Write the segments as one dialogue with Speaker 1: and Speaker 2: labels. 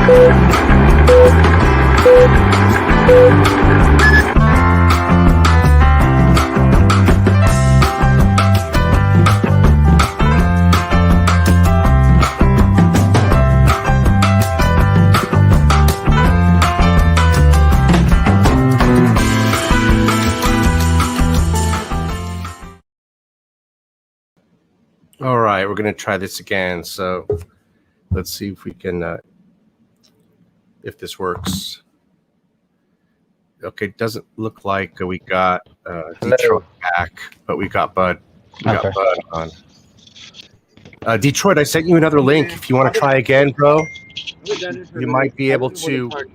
Speaker 1: All right, we're going to try this again. So let's see if we can, if this works. Okay, doesn't look like we got Detroit back, but we got Bud. We got Bud on. Detroit, I sent you another link. If you want to try again, bro, you might be able to.
Speaker 2: I'm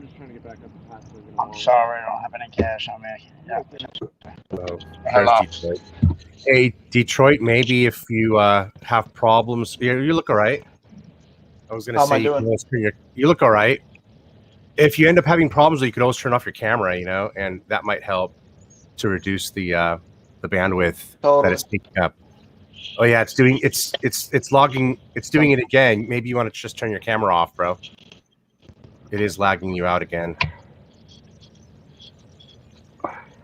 Speaker 2: just trying to get back up the path.
Speaker 3: I'm sorry, I don't have any cash on me. Yeah.
Speaker 1: Hello. Detroit. Hey, Detroit, maybe if you have problems, you look all right. I was going to say you look all right. If you end up having problems, you could always turn off your camera, you know, and that might help to reduce the bandwidth that it's picking up. Oh yeah, it's logging. It's doing it again. Maybe you want to just turn your camera off, bro. It is lagging you out again.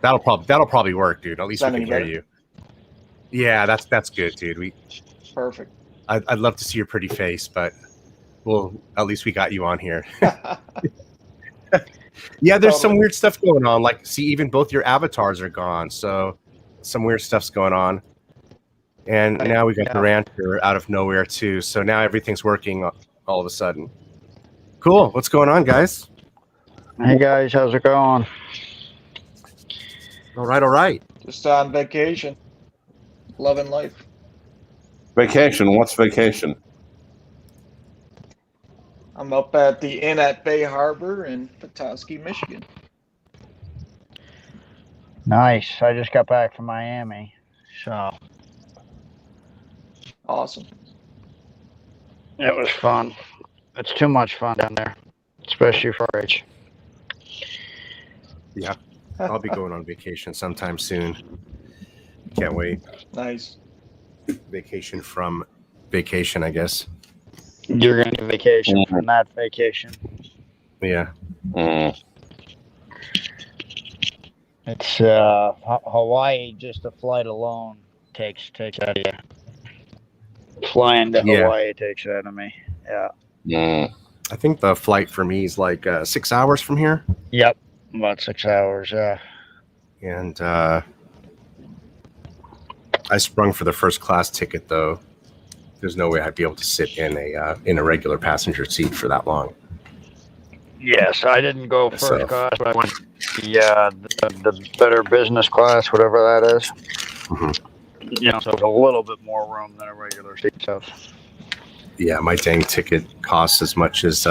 Speaker 1: That'll probably work, dude. At least we can hear you. Yeah, that's good, dude.
Speaker 4: Perfect.
Speaker 1: I'd love to see your pretty face, but well, at least we got you on here. Yeah, there's some weird stuff going on. Like, see, even both your avatars are gone, so some weird stuff's going on. And now we got the rancher out of nowhere too. So now everything's working all of a sudden. Cool. What's going on, guys?
Speaker 3: Hey guys, how's it going?
Speaker 1: All right.
Speaker 4: Just on vacation. Loving life.
Speaker 5: Vacation? What's vacation?
Speaker 4: I'm up at the inn at Bay Harbor in Petoskey, Michigan.
Speaker 3: Nice. I just got back from Miami, so.
Speaker 4: Awesome.
Speaker 3: It was fun. It's too much fun down there, especially for Rich.
Speaker 1: Yeah, I'll be going on vacation sometime soon. Can't wait.
Speaker 4: Nice.
Speaker 1: Vacation from vacation, I guess.
Speaker 3: You're going to vacation from that vacation.
Speaker 1: Yeah.
Speaker 3: It's Hawaii. Just a flight alone takes out of you. Flying to Hawaii takes out of me. Yeah.
Speaker 1: I think the flight for me is like 6 hours from here.
Speaker 3: Yep, about 6 hours. Yeah.
Speaker 1: And I sprung for the first class ticket, though. There's no way I'd be able to sit in a regular passenger seat for that long.
Speaker 3: Yes, I didn't go first class, but I went the better business class, whatever that is.
Speaker 1: Mm-hmm.
Speaker 3: You know, so it's a little bit more room than a regular seat stuff.
Speaker 1: Yeah, my dang ticket costs as much as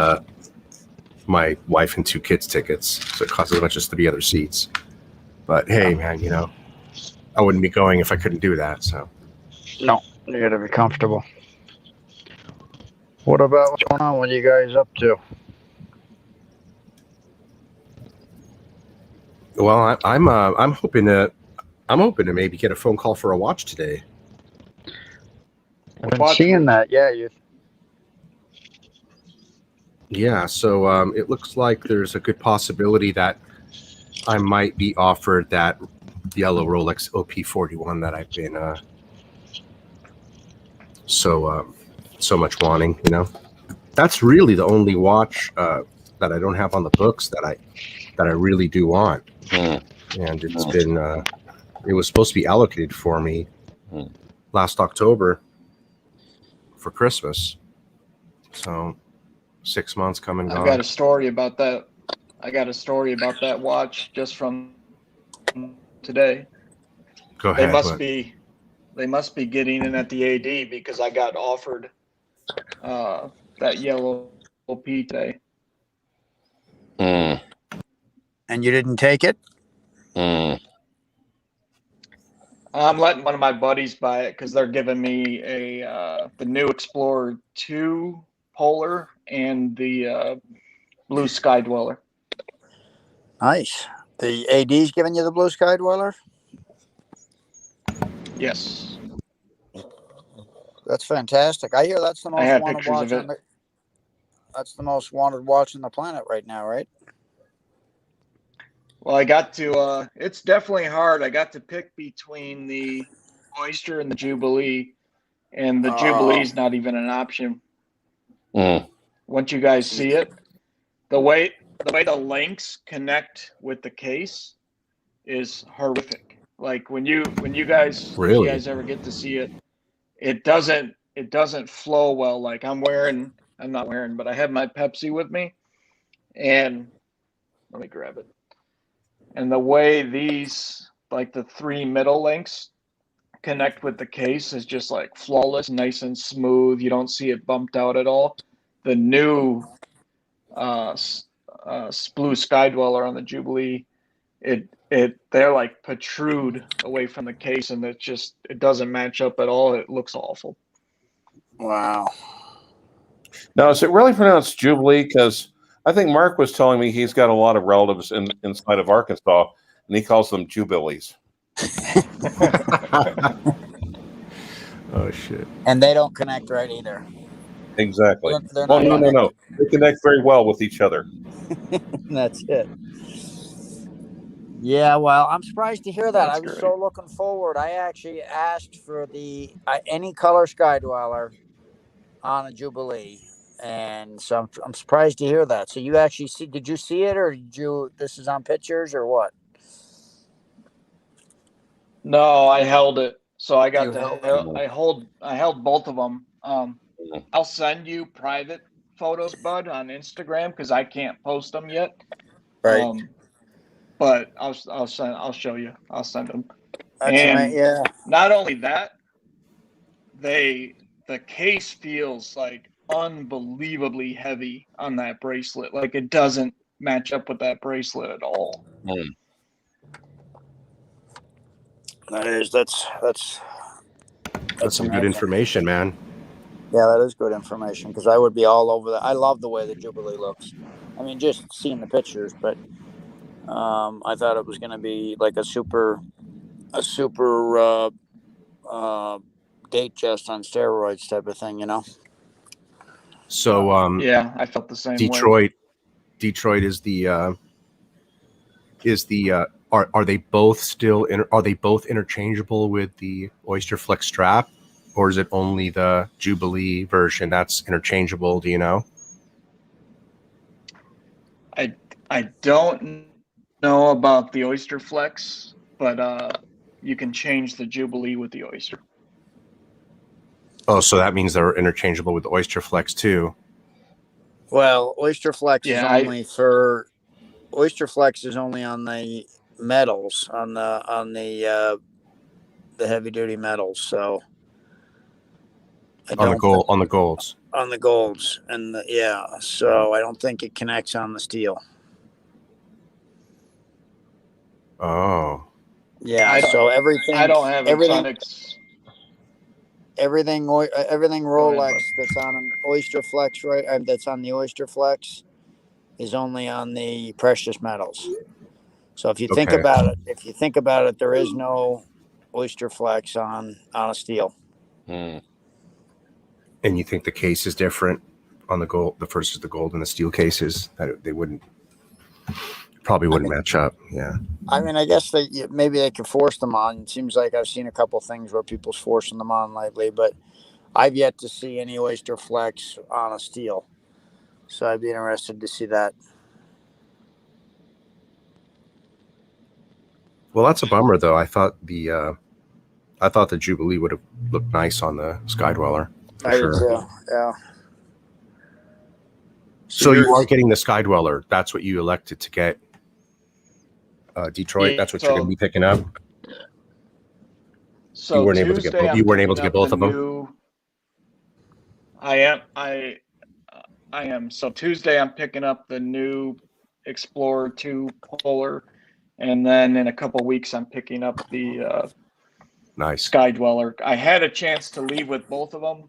Speaker 1: my wife and 2 kids' tickets, so it costs as much as the other seats. But hey, man, you know, I wouldn't be going if I couldn't do that. So
Speaker 3: no, you got to be comfortable. What about what's going on? What are you guys up to?
Speaker 1: Well, I'm hoping to maybe get a phone call for a watch today.
Speaker 3: I've been seeing that.
Speaker 1: Yeah, so it looks like there's a good possibility that I might be offered that yellow Rolex OP41 that I've been so much wanting. You know, that's really the only watch that I don't have on the books that I really do want. And it's been it was supposed to be allocated for me last October for Christmas. So 6 months come and gone.
Speaker 4: I got a story about that. I got a story about that watch just from today.
Speaker 1: Go ahead.
Speaker 4: They must be getting in at the AD because I got offered that yellow OP today.
Speaker 3: And you didn't take it?
Speaker 4: I'm letting one of my buddies buy it because they're giving me the new Explorer 2 Polar and the Blue Sky Dweller.
Speaker 3: Nice. The AD's giving you the Blue Sky Dweller?
Speaker 4: Yes.
Speaker 3: That's fantastic. I hear that's the most wanted watch That's the most wanted watch on the planet right now, right?
Speaker 4: Well, I got to. It's definitely hard. I got to pick between the Oyster and the Jubilee, and the Jubilee's not even an option.
Speaker 5: Mm.
Speaker 4: Once you guys see it, the way the links connect with the case is horrific. Like when you guys if you guys ever get to see it, it doesn't flow well. Like I'm not wearing, but I have my Pepsi with me, and let me grab it. And the way these, like the three middle links connect with the case is just like flawless, nice and smooth. You don't see it bumped out at all. The new Blue Sky Dweller on the Jubilee, they're like protrude away from the case, and it doesn't match up at all. It looks awful.
Speaker 3: Wow.
Speaker 5: Now, is it really pronounced Jubilee? Because I think Mark was telling me he's got a lot of relatives inside of Arkansas, and he calls them Jubilees.
Speaker 1: Oh shit!
Speaker 3: And they don't connect right either.
Speaker 5: Exactly.
Speaker 3: They're
Speaker 5: Well,
Speaker 3: not
Speaker 5: no. They connect very well with each other.
Speaker 3: That's it. Yeah, well, I'm surprised to hear that.
Speaker 4: That's
Speaker 3: I was
Speaker 4: great.
Speaker 3: so looking forward. I actually asked for the any color Sky Dweller on a Jubilee, and so I'm surprised to hear that. So you actually see? Did you see it, or did you? This is on pictures, or what?
Speaker 4: No, I held it. So I got I held both of them. I'll send you private photos, bud, on Instagram because I can't post them yet.
Speaker 3: Right.
Speaker 4: But I'll show you. I'll send them.
Speaker 3: That's
Speaker 4: and
Speaker 3: yeah.
Speaker 4: Not only that, the case feels like unbelievably heavy on that bracelet. Like it doesn't match up with that bracelet at all.
Speaker 3: That's
Speaker 1: some good information, man.
Speaker 3: Yeah, that is good information because I would be all over that. I love the way the Jubilee looks. I mean, just seeing the pictures, but I thought it was going to be like a super date just on steroids type of thing, you know.
Speaker 1: So
Speaker 4: yeah, I felt the same
Speaker 1: way.
Speaker 4: Detroit
Speaker 1: is the are they both are they both interchangeable with the Oyster Flex strap, or is it only the Jubilee version that's interchangeable? Do you know?
Speaker 4: I don't know about the Oyster Flex, but you can change the Jubilee with the Oyster.
Speaker 1: Oh, so that means they're interchangeable with the Oyster Flex too.
Speaker 3: Well, Oyster Flex is only on the metals, on the heavy duty metals. So
Speaker 1: on the golds,
Speaker 3: and so I don't think it connects on the steel.
Speaker 1: Oh,
Speaker 3: yeah. So everything
Speaker 4: I don't have
Speaker 3: everything Rolex that's on an Oyster Flex, right? That's on the Oyster Flex is only on the precious metals. So if you think about it, there is no Oyster Flex on a steel.
Speaker 1: And you think the case is different on the gold, the versus the gold and the steel cases, that they probably wouldn't match up. Yeah.
Speaker 3: I mean, I guess maybe they could force them on. It seems like I've seen a couple things where people's forcing them on lately, but I've yet to see any Oyster Flex on a steel. So I'd be interested to see that.
Speaker 1: Well, that's a bummer, though. I thought the Jubilee would have looked nice on the Sky Dweller.
Speaker 3: I did too. Yeah.
Speaker 1: So you are getting the Sky Dweller. That's what you elected to get. Detroit. That's what you're going to be picking up.
Speaker 4: So you weren't able to get both.
Speaker 1: You weren't able to get both of them.
Speaker 4: I am. So Tuesday, I'm picking up the new Explorer 2 Polar, and then in a couple weeks, I'm picking up the Sky Dweller. I had a chance to leave with both of them,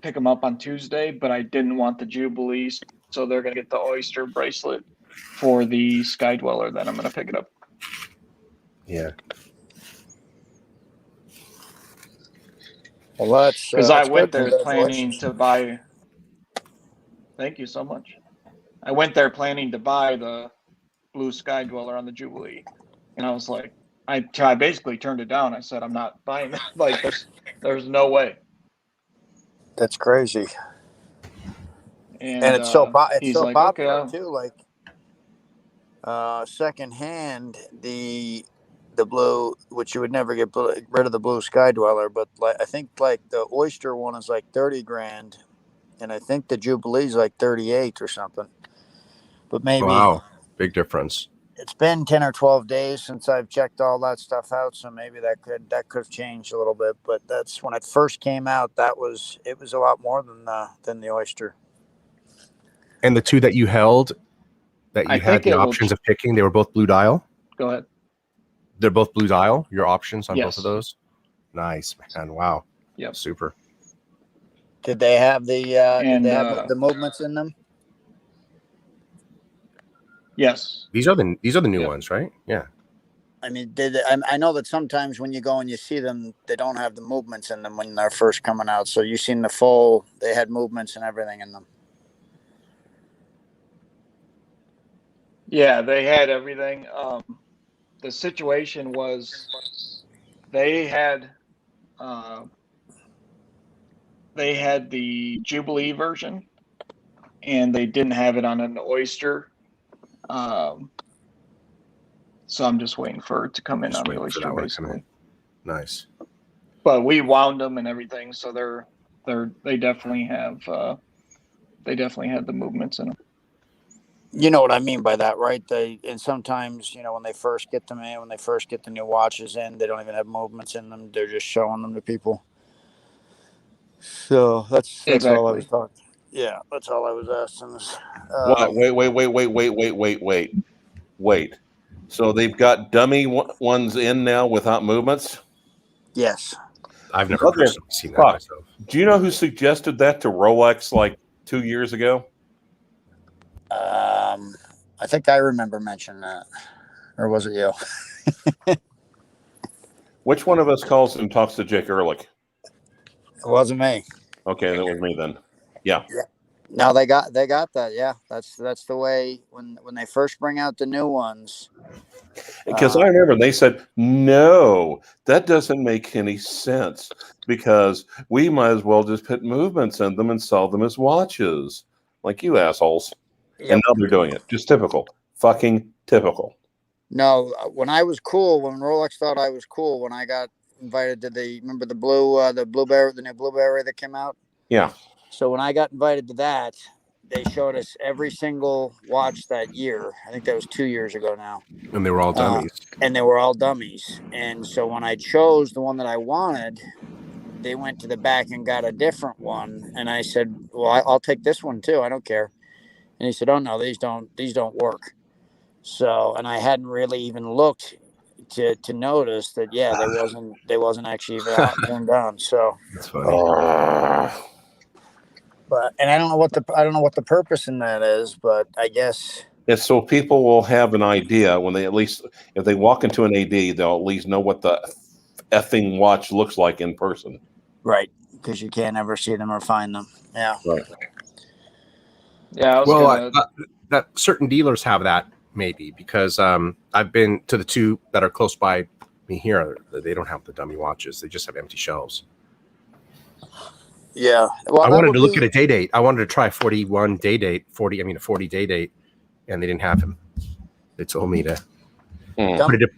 Speaker 4: pick them up on Tuesday, but I didn't want the Jubilee, so they're going to get the Oyster bracelet for the Sky Dweller. Then I'm going to pick it up.
Speaker 1: Yeah.
Speaker 4: Well, that's because I went there planning to buy. Thank you so much. I went there planning to buy the Blue Sky Dweller on the Jubilee, and I was like, I basically turned it down. I said, I'm not buying that. Like, there's no way.
Speaker 3: That's crazy.
Speaker 4: And
Speaker 3: it's so
Speaker 4: like,
Speaker 3: popular
Speaker 4: okay,
Speaker 3: too. Like secondhand, the blue, which you would never get rid of the Blue Sky Dweller, but like I think like the Oyster one is like 30 grand, and I think the Jubilee's like 38 or something. But maybe
Speaker 1: big difference.
Speaker 3: It's been 10 or 12 days since I've checked all that stuff out, so maybe that could have changed a little bit. But that's when it first came out. It was a lot more than the Oyster.
Speaker 1: And the two that you held, that you had the options of picking, they were both blue dial.
Speaker 4: Go ahead.
Speaker 1: They're both blue dial. Your options on
Speaker 4: Yes.
Speaker 1: both of those. Nice, man. Wow.
Speaker 4: Yep.
Speaker 1: Super.
Speaker 3: Did they have the movements in them?
Speaker 4: Yes.
Speaker 1: These are the new ones, right? Yeah.
Speaker 3: I mean, I know that sometimes when you go and you see them, they don't have the movements in them when they're first coming out. So you've seen the full, they had movements and everything in them.
Speaker 4: Yeah, they had everything. The situation was they had the Jubilee version, and they didn't have it on an Oyster. So I'm just waiting for it to come in on the Oyster, basically.
Speaker 1: Nice.
Speaker 4: But we wound them and everything, so they definitely have the movements in them.
Speaker 3: You know what I mean by that, right? And sometimes, when they first get them in, when they first get the new watches in, they don't even have movements in them. They're just showing them to people. So that's
Speaker 4: exactly
Speaker 3: all I was talking. Yeah, that's all I was asking.
Speaker 5: Wait. So they've got dummy ones in now without movements?
Speaker 3: Yes.
Speaker 1: I've never personally seen that myself.
Speaker 5: Do you know who suggested that to Rolex like 2 years ago?
Speaker 3: I think I remember mentioning that. Or was it you?
Speaker 5: Which one of us calls and talks to Jake Ehrlich?
Speaker 3: It wasn't me.
Speaker 5: Okay, that was me then. Yeah.
Speaker 3: No, they got that. Yeah, that's the way when they first bring out the new ones.
Speaker 5: Because I remember they said, no, that doesn't make any sense because we might as well just put movements in them and sell them as watches. Like you assholes. Yep. And now they're doing it. Just typical. Fucking typical.
Speaker 3: No, when I was cool, when Rolex thought I was cool, when I got invited to remember the new Blueberry that came out?
Speaker 5: Yeah.
Speaker 3: So when I got invited to that, they showed us every single watch that year. I think that was 2 years ago now.
Speaker 1: And they were all dummies.
Speaker 3: And so when I chose the one that I wanted, they went to the back and got a different one. And I said, well, I'll take this one too. I don't care. And he said, oh no, these don't work. So, and I hadn't really even looked to notice that, yeah, they wasn't actually even turned on. So
Speaker 1: that's funny.
Speaker 3: But I don't know what the purpose in that is, but I guess
Speaker 5: it's so people will have an idea when they if they walk into an AD, they'll at least know what the effing watch looks like in person.
Speaker 3: Right, because you can't ever see them or find them. Yeah.
Speaker 5: Right.
Speaker 4: Yeah.
Speaker 1: That certain dealers have that maybe because I've been to the two that are close by me here. They don't have the dummy watches; they just have empty shelves.
Speaker 3: Yeah. Well,
Speaker 1: I wanted to look at a day date. I wanted to try 41 day date, a 40 day date, and they didn't have him. They told me to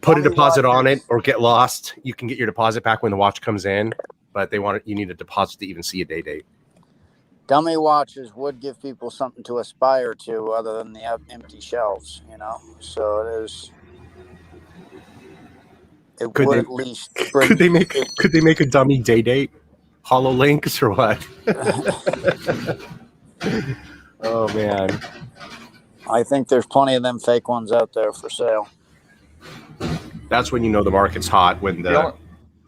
Speaker 1: put a deposit on it or get lost. You can get your deposit back when the watch comes in, but you need a deposit to even see a day date.
Speaker 3: Dummy watches would give people something to aspire to other than the empty shelves, So it is.
Speaker 1: Could they make a dummy day date? Hollow links or what? Oh man,
Speaker 3: I think there's plenty of them fake ones out there for sale.
Speaker 1: That's when you know the market's hot, when the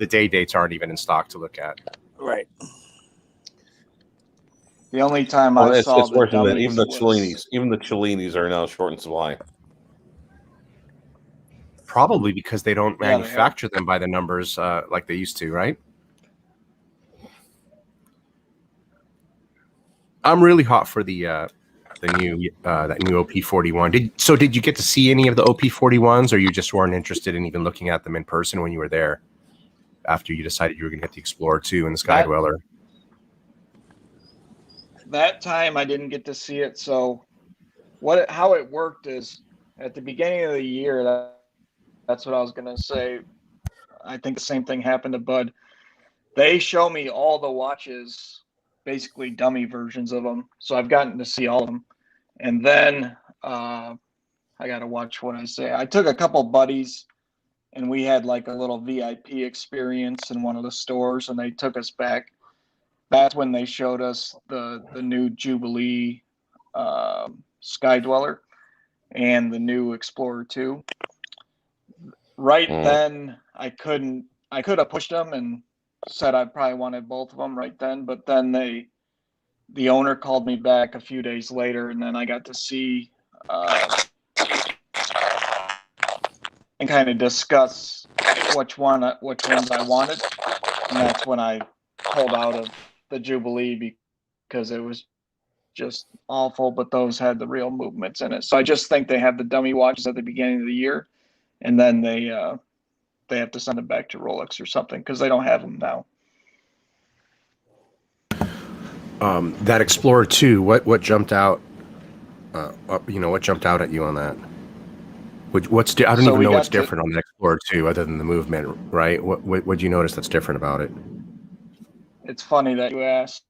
Speaker 1: day dates aren't even in stock to look at.
Speaker 3: Right.
Speaker 4: The only time I saw
Speaker 5: it's worse than that. Even the Cellinis are now short in supply.
Speaker 1: Probably because they don't manufacture them by the numbers like they used to, right? I'm really hot for the the new that new OP41. Did you get to see any of the OP41s, or you just weren't interested in even looking at them in person when you were there? After you decided you were going to get the Explorer 2 and the Skydweller.
Speaker 4: That time I didn't get to see it. So how it worked is at the beginning of the year. That's what I was going to say. I think the same thing happened to Bud. They show me all the watches, basically dummy versions of them. So I've gotten to see all of them. And then I got to watch what I say. I took a couple buddies and we had like a little VIP experience in one of the stores, and they took us back. That's when they showed us the new Jubilee Skydweller and the new Explorer 2. Right then, I could have pushed them and said I probably wanted both of them right then, but then the owner called me back a few days later, and then I got to see and kind of discuss which ones I wanted, and that's when I pulled out of the Jubilee because it was just awful, but those had the real movements in it. So I just think they have the dummy watches at the beginning of the year, and then they have to send them back to Rolex or something because they don't have them now.
Speaker 1: That Explorer 2, what jumped out? What jumped out at you on that? I don't even know what's different on the Explorer 2 other than the movement, right? What'd you notice that's different about it?
Speaker 4: It's funny that you asked.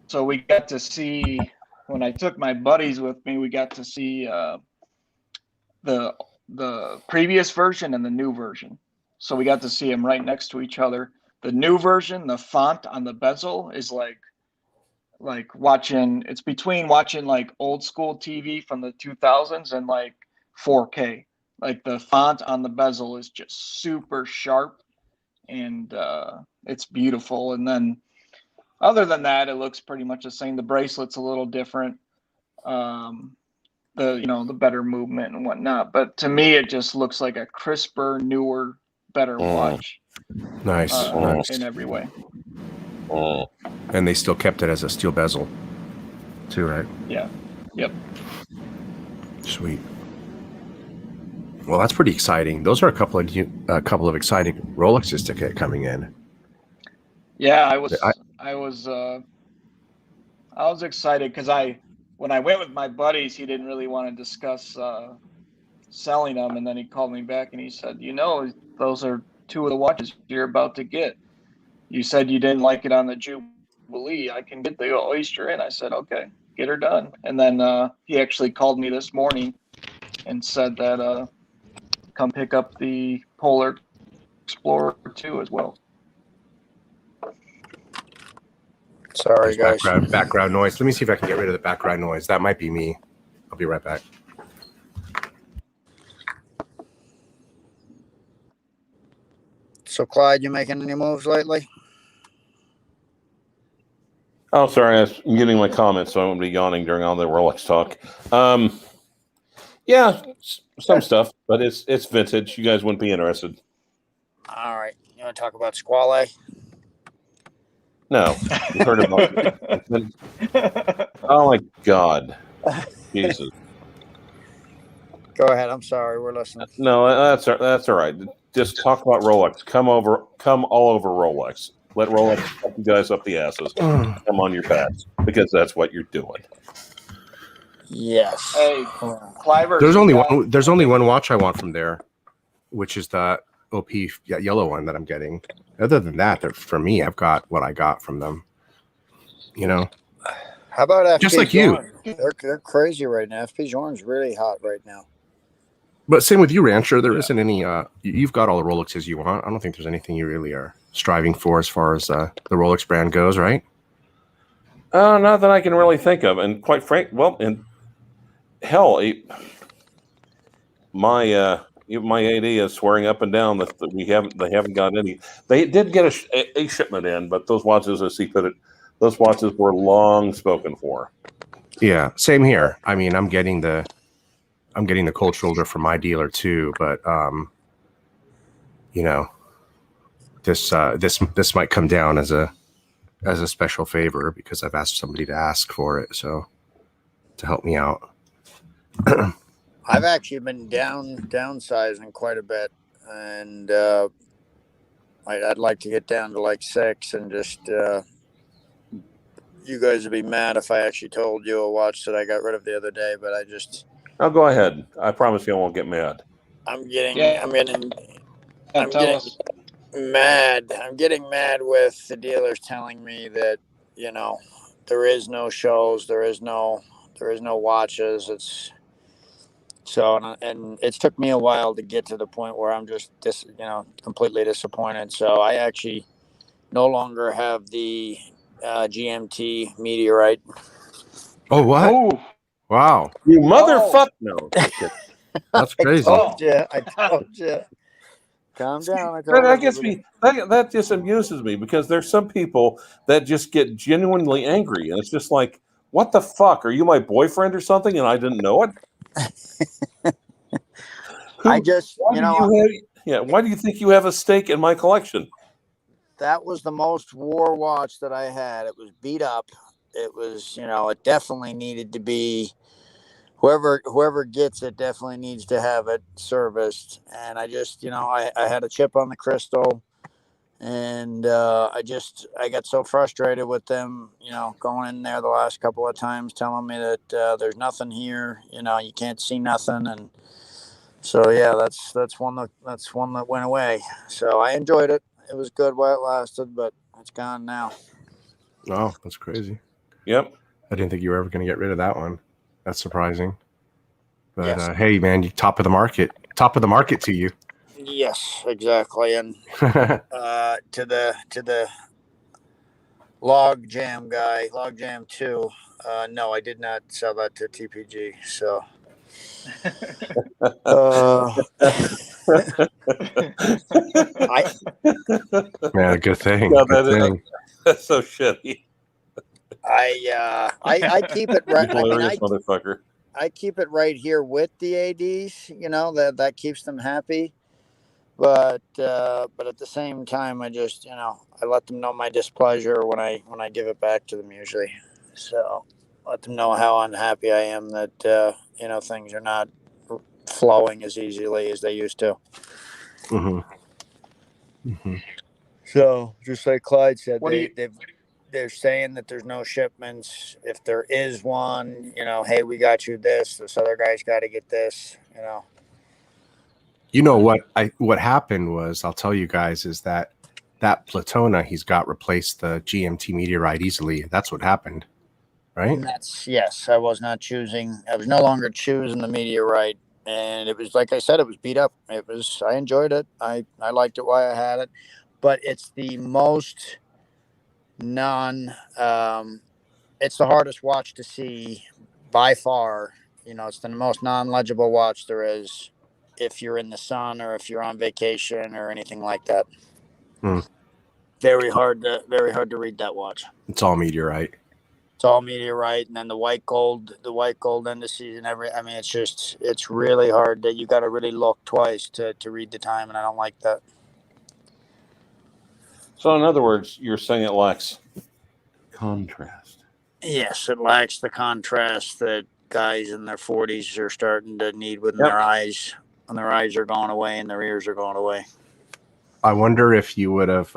Speaker 4: So we got to see, when I took my buddies with me, we got to see the previous version and the new version. So we got to see them right next to each other. The new version, the font on the bezel is like watching, it's between watching like old school TV from the 2000s and like 4K. Like the font on the bezel is just super sharp, and it's beautiful. And then other than that, it looks pretty much the same. The bracelet's a little different. The better movement and whatnot. But to me, it just looks like a crisper, newer, better watch.
Speaker 1: Nice.
Speaker 4: In every way.
Speaker 1: And they still kept it as a steel bezel, too, right?
Speaker 4: Yeah. Yep.
Speaker 1: Sweet. Well, that's pretty exciting. Those are a couple of exciting Rolexes to get coming in.
Speaker 4: Yeah, I was excited because when I went with my buddies, he didn't really want to discuss selling them, and then he called me back and he said, those are two of the watches you're about to get. You said you didn't like it on the Jubilee. I can get the Oyster in. I said, okay, get her done. And then he actually called me this morning and said that come pick up the Polar Explorer 2 as well.
Speaker 3: Sorry, guys.
Speaker 1: Background noise. Let me see if I can get rid of the background noise. That might be me. I'll be right back.
Speaker 3: So, Clyde, you making any moves lately?
Speaker 5: Oh, sorry. I was getting my comments, so I won't be yawning during all the Rolex talk. Yeah, some stuff, but it's vintage. You guys wouldn't be interested.
Speaker 3: All right. You want to talk about Squale?
Speaker 5: No. You've heard about it. Oh, my God. Jesus.
Speaker 3: Go ahead. I'm sorry. We're listening.
Speaker 5: No, that's all right. Just talk about Rolex. Come all over Rolex. Let Rolex fuck you guys up the asses. Come on your pads, because that's what you're doing.
Speaker 3: Yes.
Speaker 4: Hey, Clyve.
Speaker 1: There's only one watch I want from there, which is the OP yellow one that I'm getting. Other than that, for me, I've got what I got from them.
Speaker 3: How about FP
Speaker 1: just like you?
Speaker 3: They're crazy right now. FP Journ's really hot right now.
Speaker 1: But same with you, Rancher. There isn't any. You've got all the Rolexes you want. I don't think there's anything you really are striving for as far as the Rolex brand goes, right?
Speaker 5: Not that I can really think of. And quite frank, and hell, my AD is swearing up and down that they haven't got any. They did get a shipment in, but those watches, as he put it, those watches were long spoken for.
Speaker 1: Yeah, same here. I mean, I'm getting the cold shoulder from my dealer too, but this might come down as a special favor because I've asked somebody to ask for it. So to help me out.
Speaker 3: I've actually been downsizing quite a bit, and I'd like to get down to like 6, and just you guys would be mad if I actually told you a watch that I got rid of the other day, but I just.
Speaker 5: I'll go ahead. I promise you I won't get mad.
Speaker 3: I'm getting
Speaker 4: us.
Speaker 3: mad. I'm getting mad with the dealers telling me that, there is no shows, there is no watches. It's so, and it's took me a while to get to the point where I'm just completely disappointed. So I actually no longer have the GMT Meteorite.
Speaker 1: Oh, what?
Speaker 4: Oh,
Speaker 1: Wow.
Speaker 5: You motherfucker! No.
Speaker 1: That's crazy.
Speaker 3: I told you. Calm down.
Speaker 5: That just amuses me because there's some people that just get genuinely angry, and it's just like, what the fuck? Are you my boyfriend or something? And I didn't know it. Why do you think you have a stake in my collection?
Speaker 3: That was the most war watch that I had. It was beat up. It was, it definitely needed to be. Whoever gets it definitely needs to have it serviced. And I just, I had a chip on the crystal, and I got so frustrated with them, going in there the last couple of times, telling me that there's nothing here, you can't see nothing. And so, yeah, that's one that went away. So I enjoyed it. It was good while it lasted, but it's gone now.
Speaker 1: Oh, that's crazy.
Speaker 5: Yep.
Speaker 1: I didn't think you were ever going to get rid of that one. That's surprising. But
Speaker 3: yes.
Speaker 1: Hey, man, you top of the market to you.
Speaker 3: Yes, exactly. And to the Log Jam guy, Log Jam 2. No, I did not sell that to TPG. So.
Speaker 1: Man, good thing.
Speaker 5: No,
Speaker 1: good thing.
Speaker 5: That's so shitty.
Speaker 3: I keep it right.
Speaker 5: Hilarious motherfucker.
Speaker 3: I keep it right here with the ADs. That keeps them happy. But at the same time, I just I let them know my displeasure when I give it back to them usually. So let them know how unhappy I am that things are not flowing as easily as they used to.
Speaker 1: Mm-hmm. Mm-hmm.
Speaker 3: So just like Clyde said, they're saying that there's no shipments. If there is one, hey, we got you this. This other guy's got to get this.
Speaker 1: What happened was, I'll tell you guys, is that Platona he's got replaced the GMT Meteorite easily. That's what happened, right?
Speaker 3: Yes. I was not choosing. I was no longer choosing the Meteorite, and it was like I said, it was beat up. I enjoyed it. I liked it while I had it, but it's the most it's the hardest watch to see by far. It's the most non-legible watch there is if you're in the sun or if you're on vacation or anything like that. Very hard to read that watch.
Speaker 1: It's all meteorite.
Speaker 3: It's all meteorite, and then the white gold indices and it's really hard that you got to really look twice to read the time, and I don't like that.
Speaker 5: So in other words, you're saying it lacks contrast.
Speaker 3: Yes, it lacks the contrast that guys in their 40s are starting to need when their eyes are going away and their ears are going away.
Speaker 1: I wonder if you would have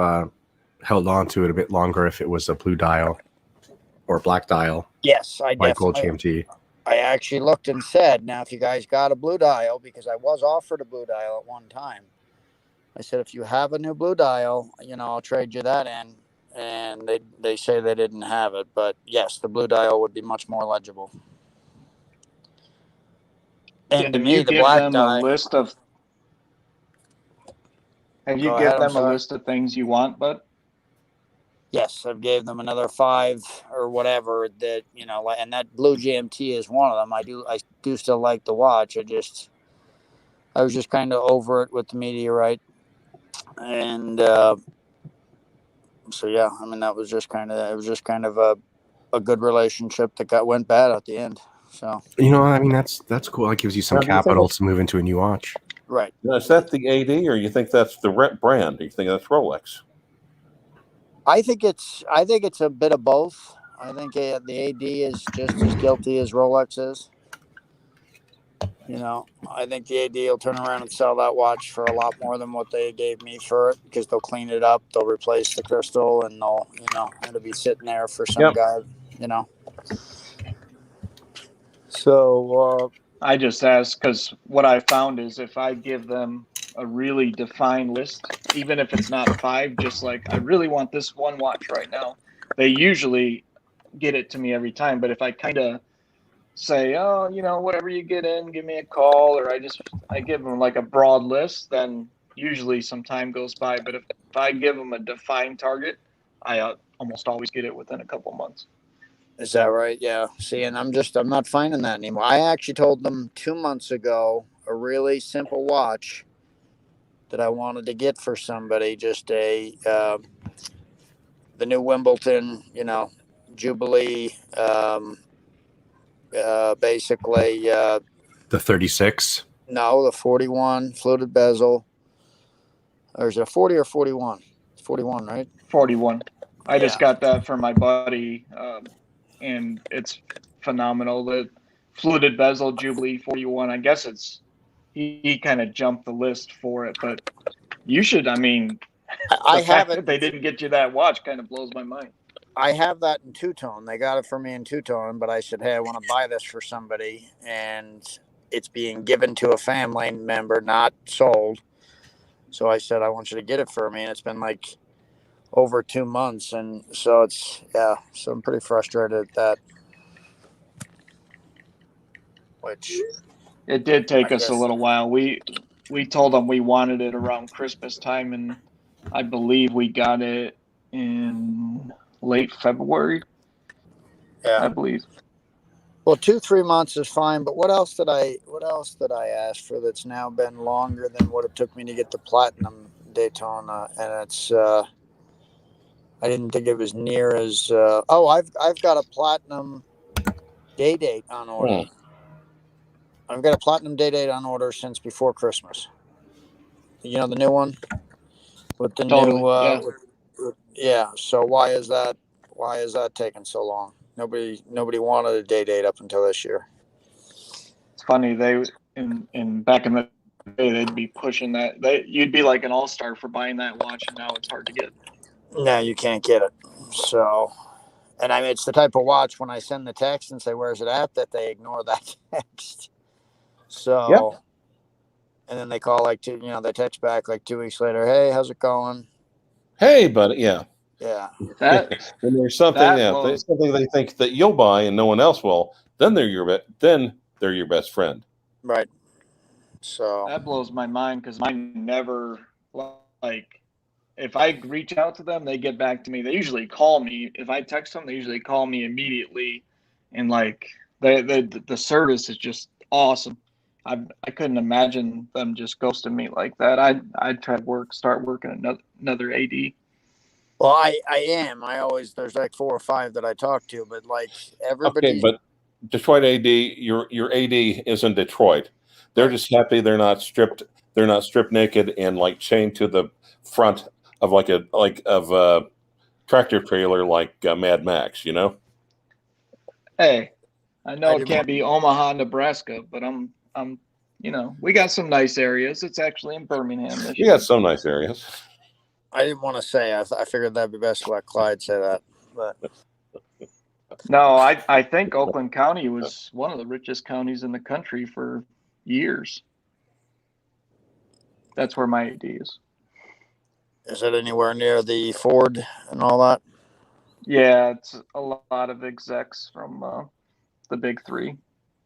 Speaker 1: held on to it a bit longer if it was a blue dial or black dial.
Speaker 3: Yes, I
Speaker 1: white gold
Speaker 3: definitely.
Speaker 1: GMT.
Speaker 3: I actually looked and said, now if you guys got a blue dial, because I was offered a blue dial at one time, I said, if you have a new blue dial, I'll trade you that in. And they say they didn't have it, but yes, the blue dial would be much more legible. And to me, the black dial.
Speaker 4: Have you given them a list of things you want, bud?
Speaker 3: Yes, I've gave them another 5 or whatever that and that blue GMT is one of them. I do still like the watch. I was just kind of over it with the Meteorite, and so yeah, that was just kind of a good relationship that went bad at the end. So
Speaker 1: that's cool. That gives you some capital to move into a new watch.
Speaker 3: Right.
Speaker 5: Now, is that the AD, or you think that's the brand? Do you think that's Rolex?
Speaker 3: I think it's a bit of both. I think the AD is just as guilty as Rolex is. I think the AD will turn around and sell that watch for a lot more than what they gave me for it, because they'll clean it up, they'll replace the crystal, and it'll be sitting there for some guy, So
Speaker 4: I just asked because what I found is if I give them a really defined list, even if it's not 5, just like I really want this one watch right now, they usually get it to me every time. But if I kind of say, oh, whatever you get in, give me a call, or I give them like a broad list, then usually some time goes by. But if I give them a defined target, I almost always get it within a couple months.
Speaker 3: Is that right? Yeah. See, and I'm not finding that anymore. I actually told them 2 months ago a really simple watch that I wanted to get for somebody, just the new Wimbledon, Jubilee, basically.
Speaker 1: The 36?
Speaker 3: No, the 41 fluted bezel. Or is it a 40 or 41? It's 41, right?
Speaker 4: 41. I just got that from my buddy, and it's phenomenal. The fluted bezel Jubilee 41. I guess he kind of jumped the list for it, but you should. I mean,
Speaker 3: I have it.
Speaker 4: They didn't get you that watch kind of blows my mind.
Speaker 3: I have that in two-tone. They got it for me in two-tone, but I said, hey, I want to buy this for somebody, and it's being given to a family member, not sold. So I said, I want you to get it for me, and it's been like over 2 months, and so so I'm pretty frustrated at that. Which
Speaker 4: it did take us a little while. We told them we wanted it around Christmas time, and I believe we got it in late February. Yeah, I believe.
Speaker 3: Well, 2-3 months is fine, but what else did I ask for that's now been longer than what it took me to get the platinum Daytona? And it's I didn't think it was near as I've got a platinum day date on order. I've got a platinum day date on order since before Christmas. The new one with the new So why is that taking so long? Nobody wanted a day date up until this year.
Speaker 4: It's funny, they in back in the day they'd be pushing that. You'd be like an all-star for buying that watch, and now it's hard to get.
Speaker 3: No, you can't get it. So, and I mean, it's the type of watch when I send the text and say, where's it at, that they ignore that text. So, and then they call they text back like 2 weeks later, hey, how's it going?
Speaker 5: Hey, buddy. Yeah.
Speaker 3: Yeah.
Speaker 5: When there's something something they think that you'll buy and no one else will, then they're your best friend.
Speaker 3: Right. So
Speaker 4: that blows my mind, because mine never, like, if I reach out to them, they get back to me. They usually call me. If I text them, they usually call me immediately, and like the service is just awesome. I couldn't imagine them just ghosting me like that. I'd try to start working another AD.
Speaker 3: Well, I am. There's like 4 or 5 that I talk to, but like everybody.
Speaker 5: Okay, but Detroit AD, your AD is in Detroit. They're just happy they're not stripped naked and like chained to the front of a tractor trailer like Mad Max,
Speaker 4: Hey, I know it can't be Omaha, Nebraska, but I'm we got some nice areas. It's actually in Birmingham.
Speaker 5: We got some nice areas.
Speaker 3: I didn't want to say. I figured that'd be best to let Clyde say that. But
Speaker 4: no, I think Oakland County was one of the richest counties in the country for years. That's where my AD is.
Speaker 3: Is it anywhere near the Ford and all that?
Speaker 4: Yeah, it's a lot of execs from the big 3.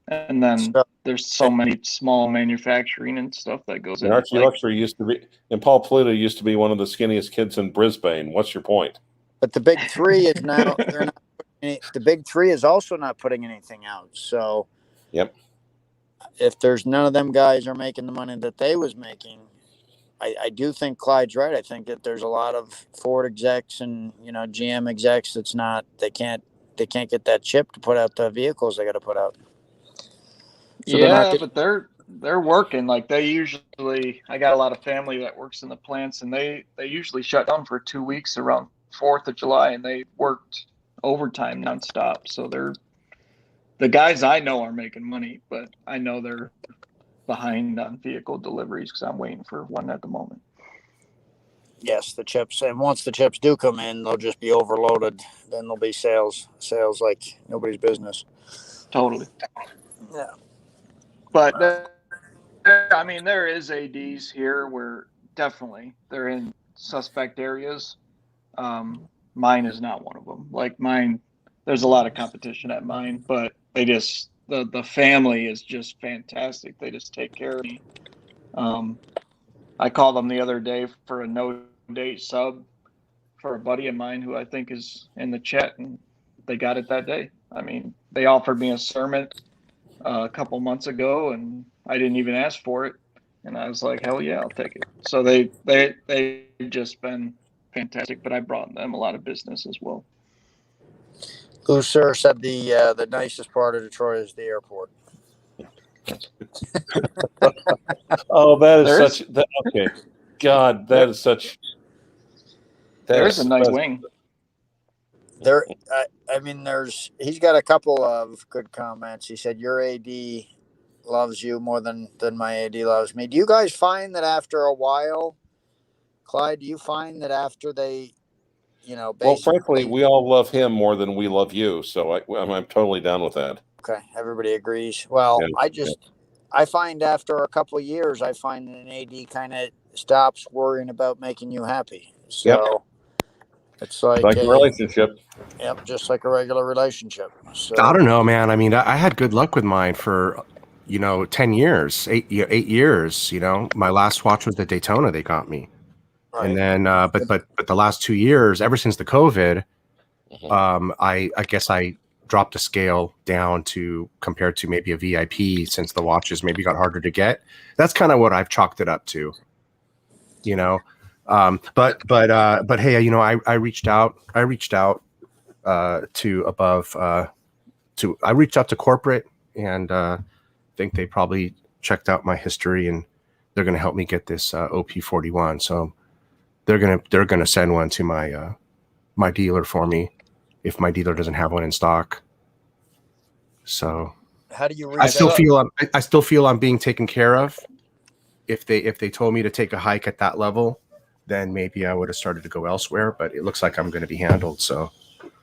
Speaker 4: And then there's so many small manufacturing and stuff that goes in.
Speaker 5: Archie Luxury used to be, and Paul Pluto used to be one of the skinniest kids in Brisbane. What's your point?
Speaker 3: But the big 3 is now, the big 3 is also not putting anything out. So, if there's none of them guys are making the money that they was making, I do think Clyde's right. I think that there's a lot of Ford execs and GM execs they can't get that chip to put out the vehicles they got to put out.
Speaker 4: So but they're working. Like they usually, I got a lot of family that works in the plants, and they usually shut down for 2 weeks around 4th of July, and they worked overtime nonstop. So the guys I know are making money, but I know they're behind on vehicle deliveries because I'm waiting for one at the moment.
Speaker 3: Yes, the chips, and once the chips do come in, they'll just be overloaded. Then there'll be sales like nobody's business.
Speaker 4: Totally.
Speaker 3: Yeah.
Speaker 4: But I mean, there is ADs here where definitely they're in suspect areas. Mine is not one of them. Like mine, there's a lot of competition at mine, but they just the family is just fantastic. They just take care of me. I called them the other day for a no-date sub for a buddy of mine who I think is in the chat, and they got it that day. I mean, they offered me a sermon a couple months ago, and I didn't even ask for it, and I was like, hell yeah, I'll take it. So they've just been fantastic, but I brought them a lot of business as well.
Speaker 3: Who, sir, said the nicest part of Detroit is the airport?
Speaker 5: Oh, that is such. Okay, God, that is such.
Speaker 4: There's a nice wing.
Speaker 3: There, I mean, he's got a couple of good comments. He said, your AD loves you more than my AD loves me. Do you guys find that after a while, Clyde, do you find that after they,
Speaker 5: well, frankly, we all love him more than we love you. So I'm totally down with that.
Speaker 3: Okay. Everybody agrees. Well,
Speaker 5: yeah.
Speaker 3: I find after a couple of years, I find that an AD kind of stops worrying about making you happy. So it's like
Speaker 5: a relationship.
Speaker 3: Yep, just like a regular relationship. So
Speaker 1: I don't know, man. I mean, I had good luck with mine for, 10 years, 8 years. My last watch was the Daytona they got me, right. And then, but the last 2 years, ever since the COVID, I guess I dropped the scale down to compared to maybe a VIP since the watches maybe got harder to get. That's kind of what I've chalked it up to, But hey, I reached out to above I reached out to corporate, and think they probably checked out my history, and they're going to help me get this OP41. So they're going to send one to my my dealer for me if my dealer doesn't have one in stock. So
Speaker 3: how do you
Speaker 1: I still feel I'm being taken care of. If they told me to take a hike at that level, then maybe I would have started to go elsewhere, but it looks like I'm going to be handled. So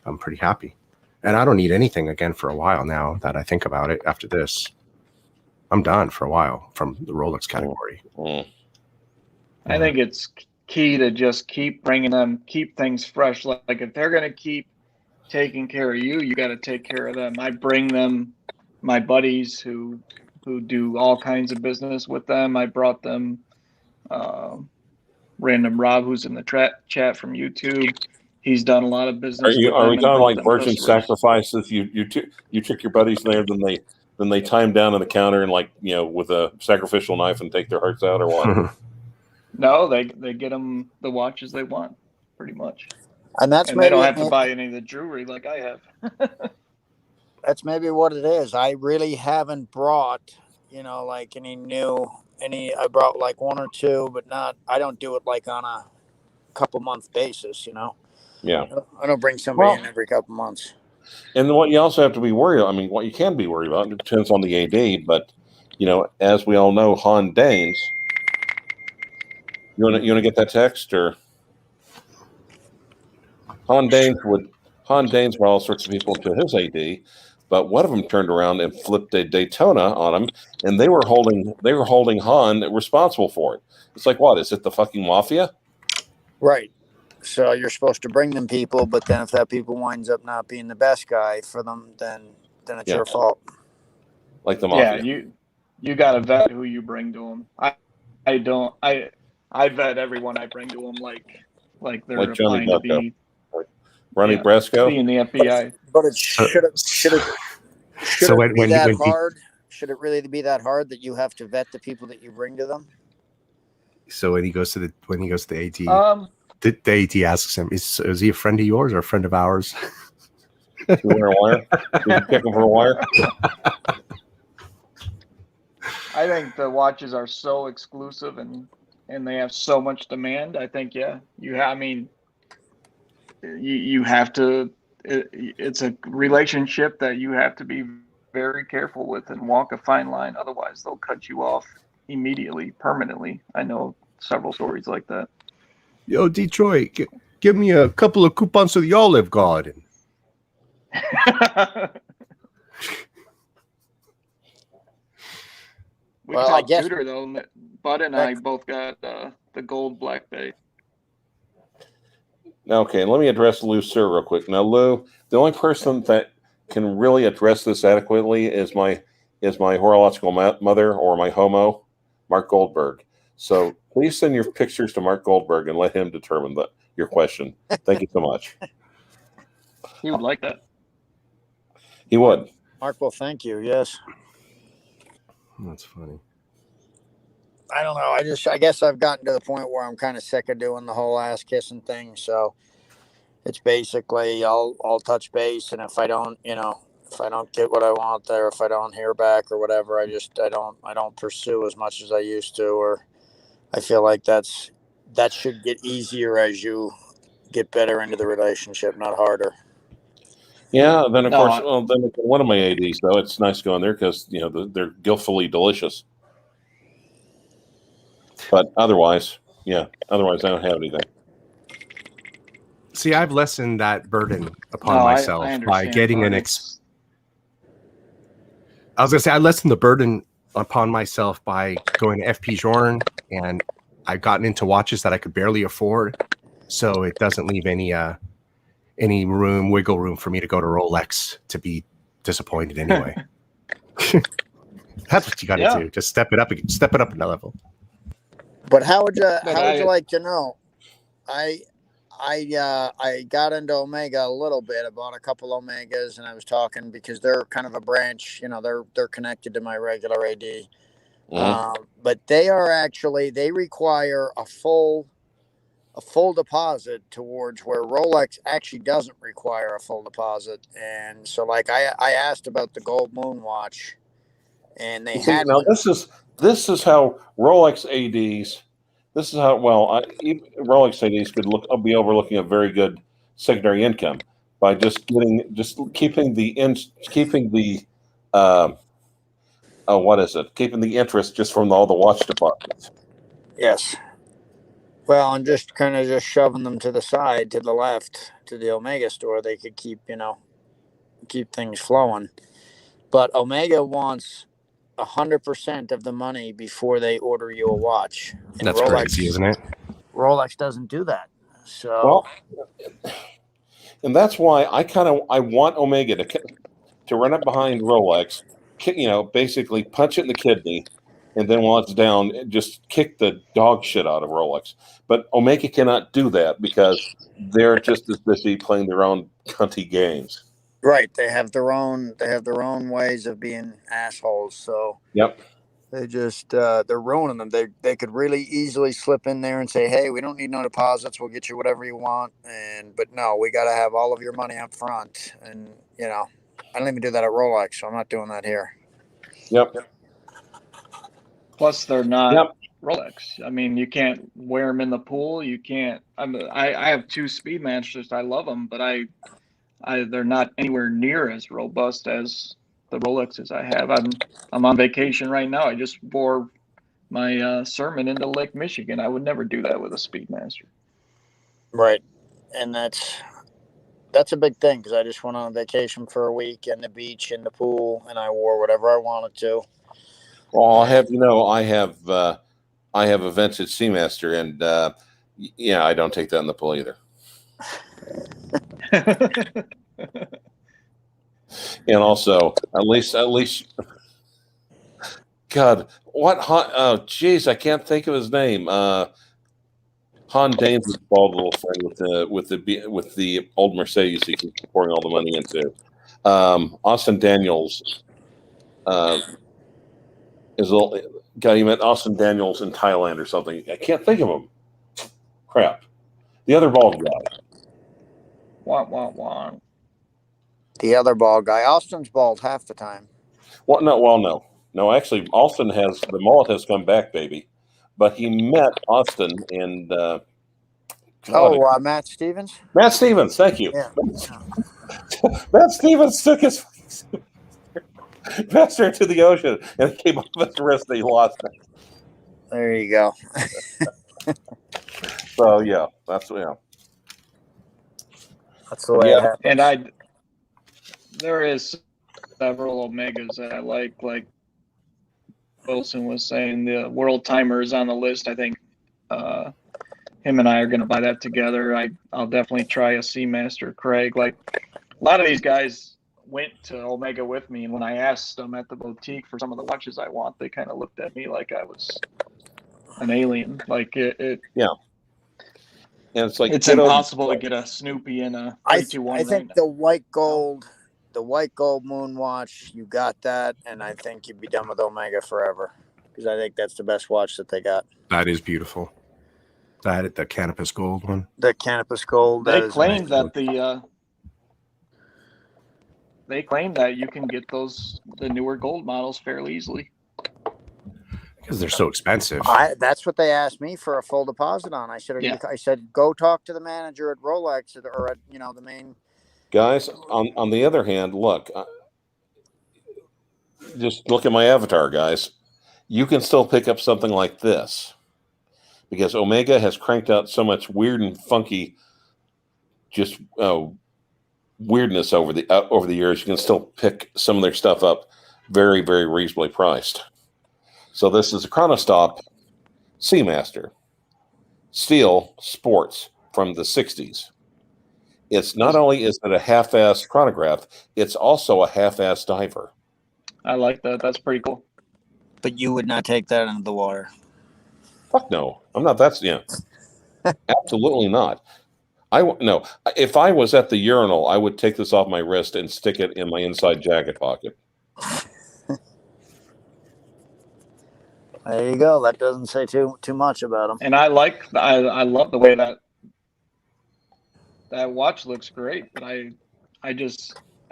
Speaker 1: I'm pretty happy. And I don't need anything again for a while now that I think about it. After this, I'm done for a while from the Rolex category.
Speaker 4: I think it's key to just keep bringing them, keep things fresh. Like if they're going to keep taking care of you, you got to take care of them. I bring them my buddies who do all kinds of business with them. I brought them Random Rob, who's in the chat from YouTube. He's done a lot of business.
Speaker 5: Are we talking like virgin sacrifices? You trick your buddies there, then they tie them down on the counter and with a sacrificial knife and take their hearts out, or what?
Speaker 4: No, they get them the watches they want, pretty much.
Speaker 3: And they
Speaker 4: don't have to buy any of the jewelry like I have.
Speaker 3: That's maybe what it is. I really haven't brought, like I brought like one or two, but I don't do it like on a couple month basis,
Speaker 5: Yeah.
Speaker 3: I don't bring somebody in every couple months. And
Speaker 5: what you also have to be worried about, what you can be worried about, it depends on the AD, but, as we all know, Han Danes, you want to get that text, or Han Danes brought all sorts of people to his AD, but one of them turned around and flipped a Daytona on him, and they were holding Han responsible for it. It's like, what is it, the fucking mafia?
Speaker 3: Right. So you're supposed to bring them people, but then if that people winds up not being the best guy for them, then it's your fault.
Speaker 5: Like the mafia.
Speaker 4: Yeah, you got to vet who you bring to them. I vet everyone I bring to them like they're applying to be
Speaker 5: Ronnie Brasco
Speaker 4: in the FBI.
Speaker 3: But it should it be that hard? Should it really be that hard that you have to vet the people that you bring to them?
Speaker 1: So when he goes to the AD, the AD asks him, is he a friend of yours or a friend of ours?
Speaker 5: You wear a wire? You pick him for a wire?
Speaker 4: I think the watches are so exclusive and they have so much demand. I think, you have to, it's a relationship that you have to be very careful with and walk a fine line. Otherwise, they'll cut you off immediately, permanently. I know several stories like that.
Speaker 1: Yo, Detroit, give me a couple of coupons to the Olive Garden.
Speaker 4: Well, I guess tutor, though. Bud and I both got the gold Black Bay.
Speaker 5: Okay, let me address Lou Sir real quick. Now, Lou, the only person that can really address this adequately is my horological mother, or my homo, Mark Goldberg. So please send your pictures to Mark Goldberg and let him determine your question. Thank you so much.
Speaker 4: He would like that.
Speaker 5: He would.
Speaker 3: Mark will thank you. Yes.
Speaker 1: That's funny.
Speaker 3: I don't know. I guess I've gotten to the point where I'm kind of sick of doing the whole ass kissing thing. So it's basically I'll touch base, and if I don't get what I want there, if I don't hear back or whatever, I don't pursue as much as I used to, or I feel like that should get easier as you get better into the relationship, not harder.
Speaker 5: Yeah, then of course, then one of my ADs though, it's nice going there because they're guiltfully delicious. But otherwise, I don't have anything.
Speaker 1: See, I've lessened that burden upon myself by getting I was gonna say I lessened the burden upon myself by going to FP Journe, and I've gotten into watches that I could barely afford, so it doesn't leave any wiggle room for me to go to Rolex to be disappointed anyway. That's what you got to do. Just step it up a level.
Speaker 3: But how would you like to know? I got into Omega a little bit. I bought a couple Omegas, and I was talking because they're kind of a branch. They're connected to my regular AD. Mm-hmm. But they require a full deposit towards where Rolex actually doesn't require a full deposit. And so, like, I asked about the Gold Moon watch, and they had
Speaker 5: now this is how Rolex ADs. This is how Rolex ADs could be overlooking a very good secondary income by just keeping the interest just from all the watch departments.
Speaker 3: Yes. Well, and just kind of just shoving them to the side, to the left, to the Omega store, they could keep things flowing. But Omega wants 100% of the money before they order you a watch. And
Speaker 1: that's Rolex, crazy, isn't it?
Speaker 3: Rolex doesn't do that. So,
Speaker 5: and that's why I want Omega to run up behind Rolex, basically punch it in the kidney, and then while it's down, just kick the dog shit out of Rolex. But Omega cannot do that because they're just as busy playing their own cunty games.
Speaker 3: Right, they have their own ways of being assholes. So
Speaker 5: yep,
Speaker 3: they just they're ruining them. They could really easily slip in there and say, "Hey, we don't need no deposits. We'll get you whatever you want." But no, we got to have all of your money up front. And I don't even do that at Rolex, so I'm not doing that here.
Speaker 5: Yep.
Speaker 4: Plus, they're not Rolex. I mean, you can't wear them in the pool. You can't. I have two Speedmasters. I love them, but they're not anywhere near as robust as the Rolexes I have. I'm on vacation right now. I just wore my Sermon into Lake Michigan. I would never do that with a Speedmaster.
Speaker 3: Right, and that's a big thing because I just went on vacation for a week in the beach, in the pool, and I wore whatever I wanted to.
Speaker 5: Well, I have a vintage Seamaster, and I don't take that in the pool either. And also, at least, God, what? Oh, geez, I can't think of his name. Han Dane's bald little friend with the old Mercedes he keeps pouring all the money into. Austin Daniels is a little guy. You met Austin Daniels in Thailand or something. I can't think of him. Crap. The other bald guy.
Speaker 4: Wah.
Speaker 3: The other bald guy. Austin's bald half the time.
Speaker 5: No. Actually, Austin the mullet has come back, baby. But he met Austin and
Speaker 3: Matt Stevens.
Speaker 5: Matt Stevens, thank you.
Speaker 3: Yeah.
Speaker 5: Matt Stevens took his master into the ocean and it came off his wrist and he lost it.
Speaker 3: There you go.
Speaker 5: So yeah, that's
Speaker 3: That's the way it happens.
Speaker 4: And there is several Omegas that I like Wilson was saying, the World Timer is on the list. I think him and I are going to buy that together. I'll definitely try a Seamaster Craig. Like a lot of these guys went to Omega with me, and when I asked them at the boutique for some of the watches I want, they kind of looked at me like I was an alien. Like it
Speaker 5: yeah. And it's like
Speaker 4: it's impossible to get a Snoopy in a 321.
Speaker 3: I think the white gold moon watch, you got that, and I think you'd be done with Omega forever, because I think that's the best watch that they got.
Speaker 1: That is beautiful. The Canopus Gold one.
Speaker 3: The Canopus Gold.
Speaker 4: They claim that they claim that you can get the newer gold models fairly easily.
Speaker 1: Because they're so expensive.
Speaker 3: That's what they asked me for a full deposit on. I said, go talk to the manager at Rolex or at the main.
Speaker 5: Guys, on the other hand, look, just look at my avatar, guys. You can still pick up something like this because Omega has cranked out so much weird and funky, just weirdness over the years. You can still pick some of their stuff up very, very reasonably priced. So this is a Chronostop Seamaster Steel Sports from the 60s. It's not only is it a half-ass chronograph, it's also a half-ass diver.
Speaker 4: I like that. That's pretty cool.
Speaker 3: But you would not take that into the water.
Speaker 5: Fuck no. I'm not. That's absolutely not. No. If I was at the urinal, I would take this off my wrist and stick it in my inside jacket pocket.
Speaker 3: There you go. That doesn't say too much about them.
Speaker 4: And I love the way that watch looks great, but I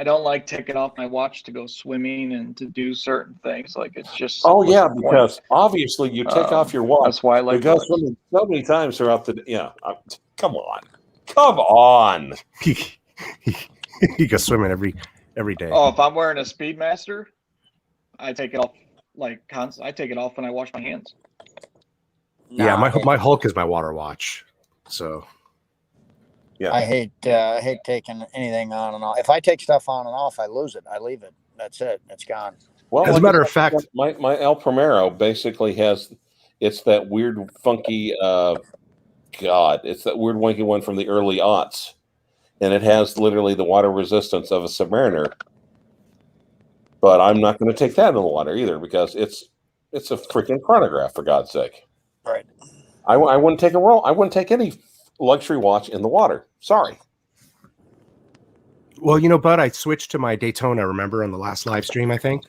Speaker 4: don't like taking off my watch to go swimming and to do certain things. Like it's just
Speaker 5: because obviously you take off your watch.
Speaker 4: That's why I like
Speaker 5: to go swimming so many times throughout the come on.
Speaker 1: You go swimming every day.
Speaker 4: Oh, if I'm wearing a Speedmaster, I take it off I take it off when I wash my hands.
Speaker 1: Yeah, my Hulk is my water watch. So
Speaker 3: yeah, I hate taking anything on and off. If I take stuff on and off, I lose it. I leave it. That's it. It's gone.
Speaker 5: Well,
Speaker 1: as a matter of fact,
Speaker 5: my El Primero basically it's that weird funky it's that weird wanky one from the early aughts, and it has literally the water resistance of a Submariner. But I'm not going to take that in the water either because it's a freaking chronograph, for God's sake.
Speaker 3: Right.
Speaker 5: I wouldn't take I wouldn't take any luxury watch in the water. Sorry.
Speaker 1: Well, Bud, I switched to my Daytona, remember, on the last live stream, I think.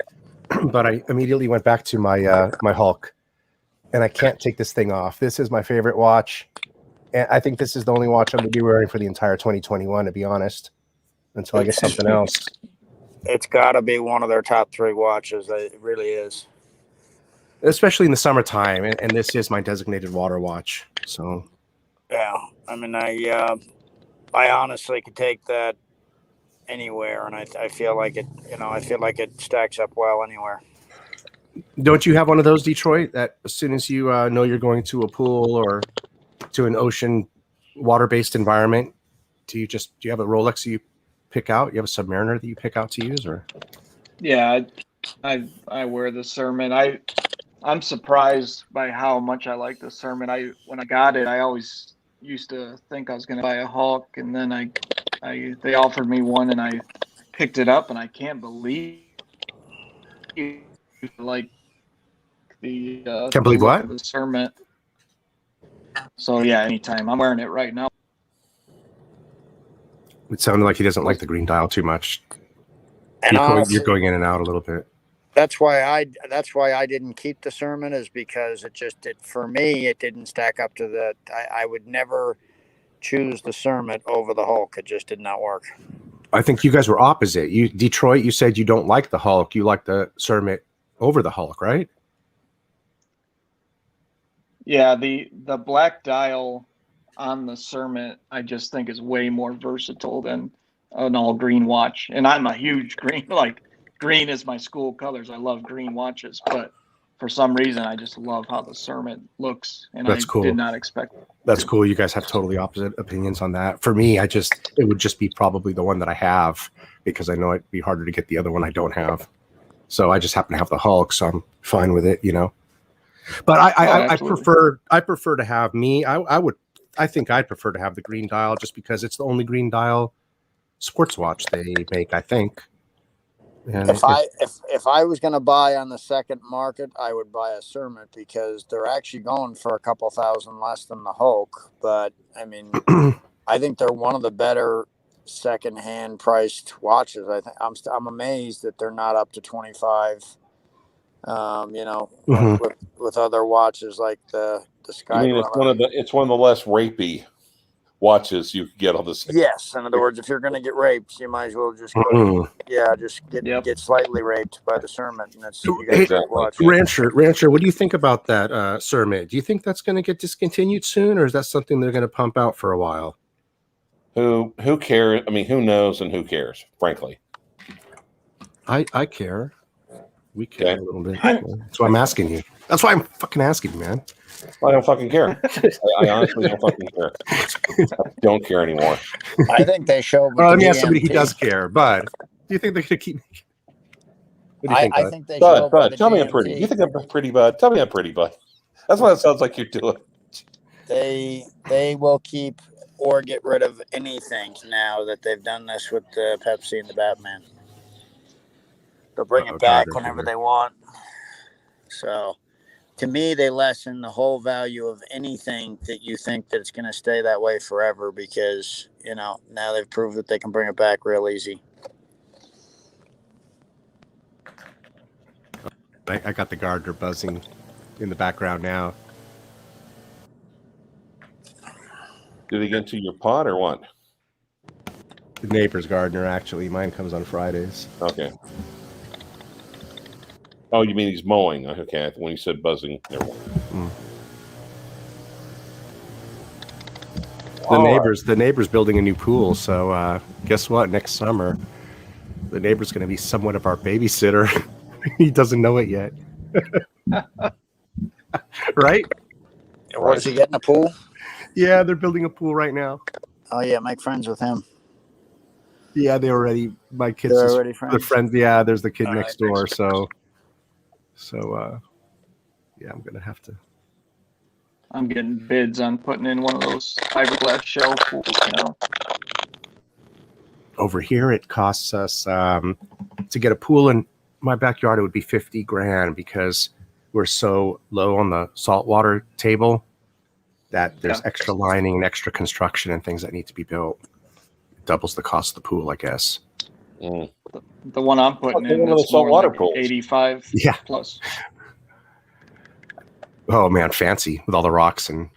Speaker 1: But I immediately went back to my my Hulk, and I can't take this thing off. This is my favorite watch, and I think this is the only watch I'm going to be wearing for the entire 2021, to be honest, until I get something else.
Speaker 3: It's got to be one of their top 3 watches. It really is.
Speaker 1: Especially in the summertime, and this is my designated water watch. So,
Speaker 3: yeah, I mean, I honestly could take that anywhere, and I feel like it. I feel like it stacks up well anywhere.
Speaker 1: Don't you have one of those, Detroit, that as soon as you know you're going to a pool or to an ocean water-based environment, do you have a Rolex you pick out? You have a Submariner that you pick out to use, or?
Speaker 4: Yeah, I wear the Sermon. I'm surprised by how much I like the Sermon. When I got it, I always used to think I was going to buy a Hulk, and then they offered me one, and I picked it up, and I can't believe like the
Speaker 1: can't believe what?
Speaker 4: The Sermon. So yeah, anytime. I'm wearing it right now.
Speaker 1: It sounded like he doesn't like the green dial too much.
Speaker 3: And
Speaker 1: you're going in and out a little bit.
Speaker 3: That's why I didn't keep the Sermon, is because for me it didn't stack up to the. I would never choose the Sermon over the Hulk. It just did not work.
Speaker 1: I think you guys were opposite. Detroit, you said you don't like the Hulk. You like the Sermon over the Hulk, right?
Speaker 4: Yeah, the black dial on the Sermon, I just think is way more versatile than an all green watch, and I'm a huge green. Like green is my school colors. I love green watches, but for some reason, I just love how the Cermet looks, and
Speaker 1: That's cool.
Speaker 4: did not expect it.
Speaker 1: That's cool. You guys have totally opposite opinions on that. For me, it would just be probably the one that I have because I know it'd be harder to get the other one I don't have. So I just happen to have the Hulk, so I'm fine with it, you know. But I prefer to have I think I'd prefer to have the green dial just because it's the only green dial sports watch they make, I think. And
Speaker 3: if I was going to buy on the second market, I would buy a Cermet because they're actually going for a couple thousand less than the Hulk. But I mean, I think they're one of the better secondhand priced watches. I think I'm amazed that they're not up to 25. You know, with other watches like the Sky.
Speaker 5: I mean, it's one of the less rapey watches you could get on the site.
Speaker 3: Yes, in other words, if you're going to get raped, you might as well just go. Just get slightly raped by the Cermet, and that's
Speaker 1: Rancher. What do you think about that Cermet? Do you think that's going to get discontinued soon, or is that something they're going to pump out for a while?
Speaker 5: Who cares? I mean, who knows and who cares? Frankly,
Speaker 1: I care. We care a little bit. That's why I'm asking you. That's why I'm fucking asking you, man.
Speaker 5: I don't fucking care. I honestly don't fucking care. I don't care anymore.
Speaker 3: I think they show.
Speaker 1: Let me ask somebody who does care. Bud, do you think they're going to keep making? What do you think,
Speaker 3: I think they
Speaker 5: Bud, tell me I'm pretty. You think I'm pretty, Bud? Tell me I'm pretty, Bud. That's what it sounds like you're doing.
Speaker 3: They will keep or get rid of anything now that they've done this with the Pepsi and the Batman. They'll bring it back whenever they want. So, to me, they lessen the whole value of anything that you think that it's going to stay that way forever because, you know, now they've proved that they can bring it back real easy.
Speaker 1: I got the Gardner buzzing in the background now.
Speaker 5: Did he get into your pot or what?
Speaker 1: The neighbor's Gardner, actually. Mine comes on Fridays.
Speaker 5: Okay. Oh, you mean he's mowing? Okay, when you said buzzing, never mind.
Speaker 1: The neighbor's building a new pool, so guess what? Next summer, the neighbor's going to be somewhat of our babysitter. He doesn't know it yet. Right?
Speaker 3: Was he getting a pool?
Speaker 1: Yeah, they're building a pool right now.
Speaker 3: Oh yeah, make friends with him.
Speaker 1: Yeah, they already. My kids
Speaker 3: are already friends.
Speaker 1: They're friends. Yeah, there's the kid next door. So, yeah, I'm gonna have to.
Speaker 4: I'm getting bids on putting in one of those fiberglass shell pools now.
Speaker 1: Over here, it costs us to get a pool in my backyard. It would be $50,000 because we're so low on the saltwater table that there's extra lining and extra construction and things that need to be built. It doubles the cost of the pool, I guess.
Speaker 4: The one I'm putting in is
Speaker 5: saltwater
Speaker 4: like
Speaker 5: pools.
Speaker 4: 85 plus.
Speaker 1: Oh man, fancy with all the rocks and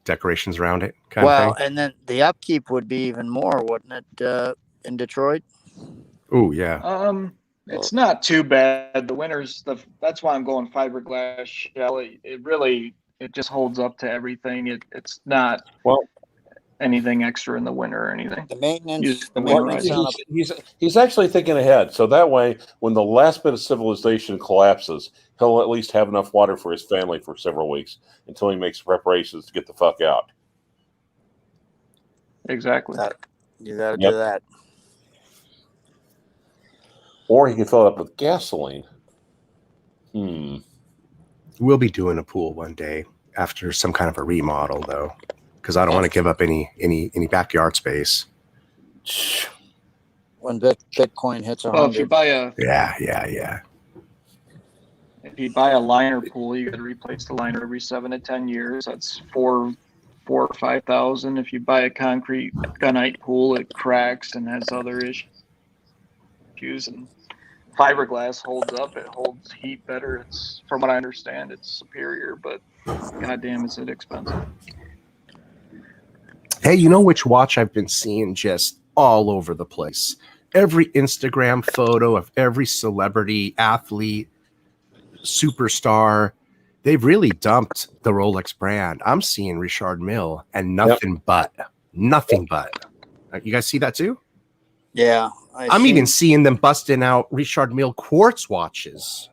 Speaker 1: decorations around it. Kind of thing.
Speaker 3: And then the upkeep would be even more, wouldn't it? In Detroit.
Speaker 1: Oh yeah.
Speaker 4: It's not too bad. The winter's that's why I'm going fiberglass shell. It just holds up to everything. It's not anything extra in the winter or anything.
Speaker 3: The maintenance.
Speaker 5: He's actually thinking ahead. So that way, when the last bit of civilization collapses, he'll at least have enough water for his family for several weeks until he makes preparations to get the fuck out.
Speaker 4: Exactly.
Speaker 3: You got to do that.
Speaker 5: Or he can fill it up with gasoline.
Speaker 1: We'll be doing a pool one day after some kind of a remodel, though, because I don't want to give up any backyard space.
Speaker 3: When Bitcoin hits 100.
Speaker 4: If you buy if you buy a liner pool, you got to replace the liner every 7 to 10 years. That's $4,000 or $5,000. If you buy a concrete gunite pool, it cracks and has other issues. And fiberglass holds up. It holds heat better. It's, from what I understand, it's superior, but goddamn, is it expensive.
Speaker 1: Hey, you know which watch I've been seeing just all over the place? Every Instagram photo of every celebrity, athlete, superstar, they've really dumped the Rolex brand. I'm seeing Richard Mille and nothing but. You guys see that too?
Speaker 3: Yeah,
Speaker 1: I'm even seeing them busting out Richard Mille quartz watches.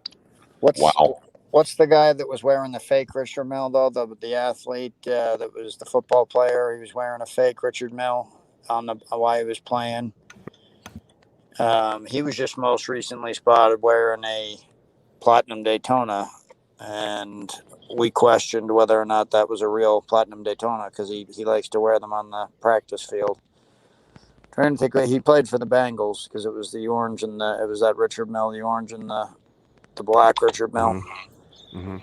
Speaker 3: What's the guy that was wearing the fake Richard Mille though? The athlete that was the football player. He was wearing a fake Richard Mille while he was playing. He was just most recently spotted wearing a Platinum Daytona, and we questioned whether or not that was a real Platinum Daytona because he likes to wear them on the practice field. Trying to think, he played for the Bengals because it was the orange and it was that Richard Mille, the orange and the black Richard Mille.
Speaker 1: Mm-hmm.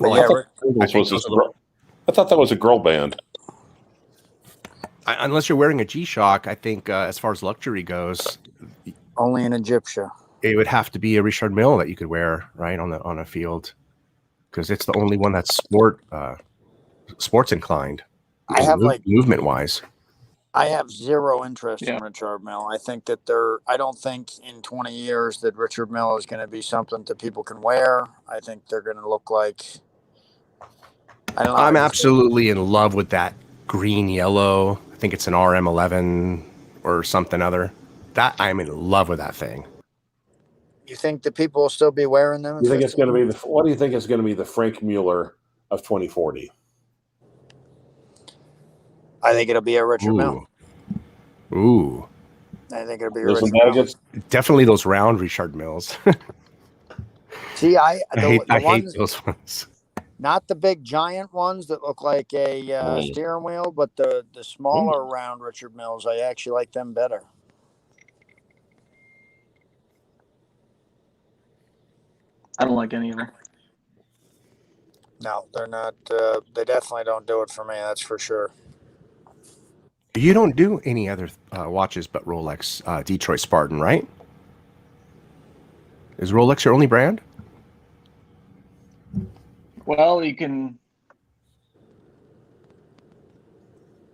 Speaker 5: Well,
Speaker 3: yeah,
Speaker 5: I thought that was a girl band.
Speaker 1: Unless you're wearing a G-Shock, I think as far as luxury goes,
Speaker 3: only in Egyptia.
Speaker 1: It would have to be a Richard Mille that you could wear right on a field, because it's the only one that's sports inclined.
Speaker 3: I have
Speaker 1: movement wise.
Speaker 3: I have zero interest in Richard Mille. I think that I don't think in 20 years that Richard Mille is going to be something that people can wear. I think they're going to look like. I don't know.
Speaker 1: I'm absolutely in love with that green yellow. I think it's an RM11 or something other. That I'm in love with that thing.
Speaker 3: You think that people will still be wearing them?
Speaker 5: You think it's going to be what do you think is going to be the Frank Mueller of 2040?
Speaker 3: I think it'll be a Richard Mille.
Speaker 1: Ooh.
Speaker 3: I think it'll be a Richard Mille.
Speaker 1: Definitely those round Richard Milles.
Speaker 3: See, I
Speaker 1: hate those ones.
Speaker 3: Not the big giant ones that look like a steering wheel, but the smaller round Richard Milles. I actually like them better.
Speaker 4: I don't like any of them.
Speaker 3: No, they're not. They definitely don't do it for me. That's for sure.
Speaker 1: You don't do any other watches but Rolex Detroit Spartan, right? Is Rolex your only brand?
Speaker 4: Well, you can.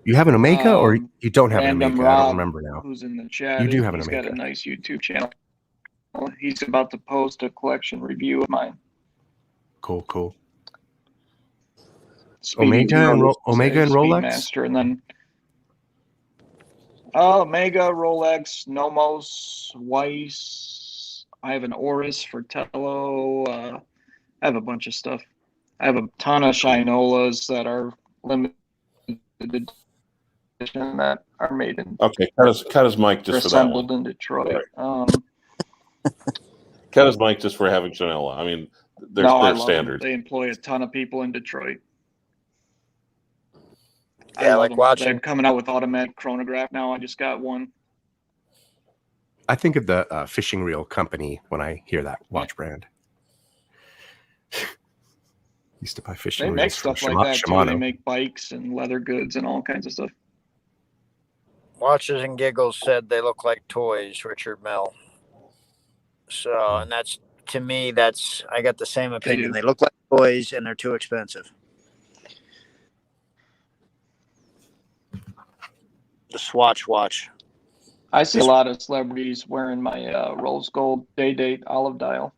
Speaker 1: You have an Omega, or you don't have an Omega?
Speaker 4: Rob,
Speaker 1: I don't remember now.
Speaker 4: Who's in the chat?
Speaker 1: You do have an Omega.
Speaker 4: He's got a nice YouTube channel. He's about to post a collection review of mine.
Speaker 1: Cool. Omega and Rolex?
Speaker 4: Master, and then Omega, Rolex, Nomos, Weiss. I have an Oris for Tello. I have a bunch of stuff. I have a ton of Shinolas that are limited edition that are made in.
Speaker 5: Okay, cut his mic just for that one.
Speaker 4: Assembled in Detroit.
Speaker 5: Right. Cut his mic just for having Shinola. I mean, they're standard.
Speaker 4: They employ a ton of people in Detroit.
Speaker 3: Yeah, like watching.
Speaker 4: They're coming out with automatic chronograph now. I just got one.
Speaker 1: I think of the fishing reel company when I hear that watch brand. Used to buy fishing reels.
Speaker 4: They make stuff like that too. They make bikes and leather goods and all kinds of stuff.
Speaker 3: Watches and Giggles said they look like toys, Richard Mille. So, and that's, to me, I got the same opinion. They look like toys and they're too expensive. The Swatch watch.
Speaker 4: I see a lot of celebrities wearing my rose gold day-date olive dial.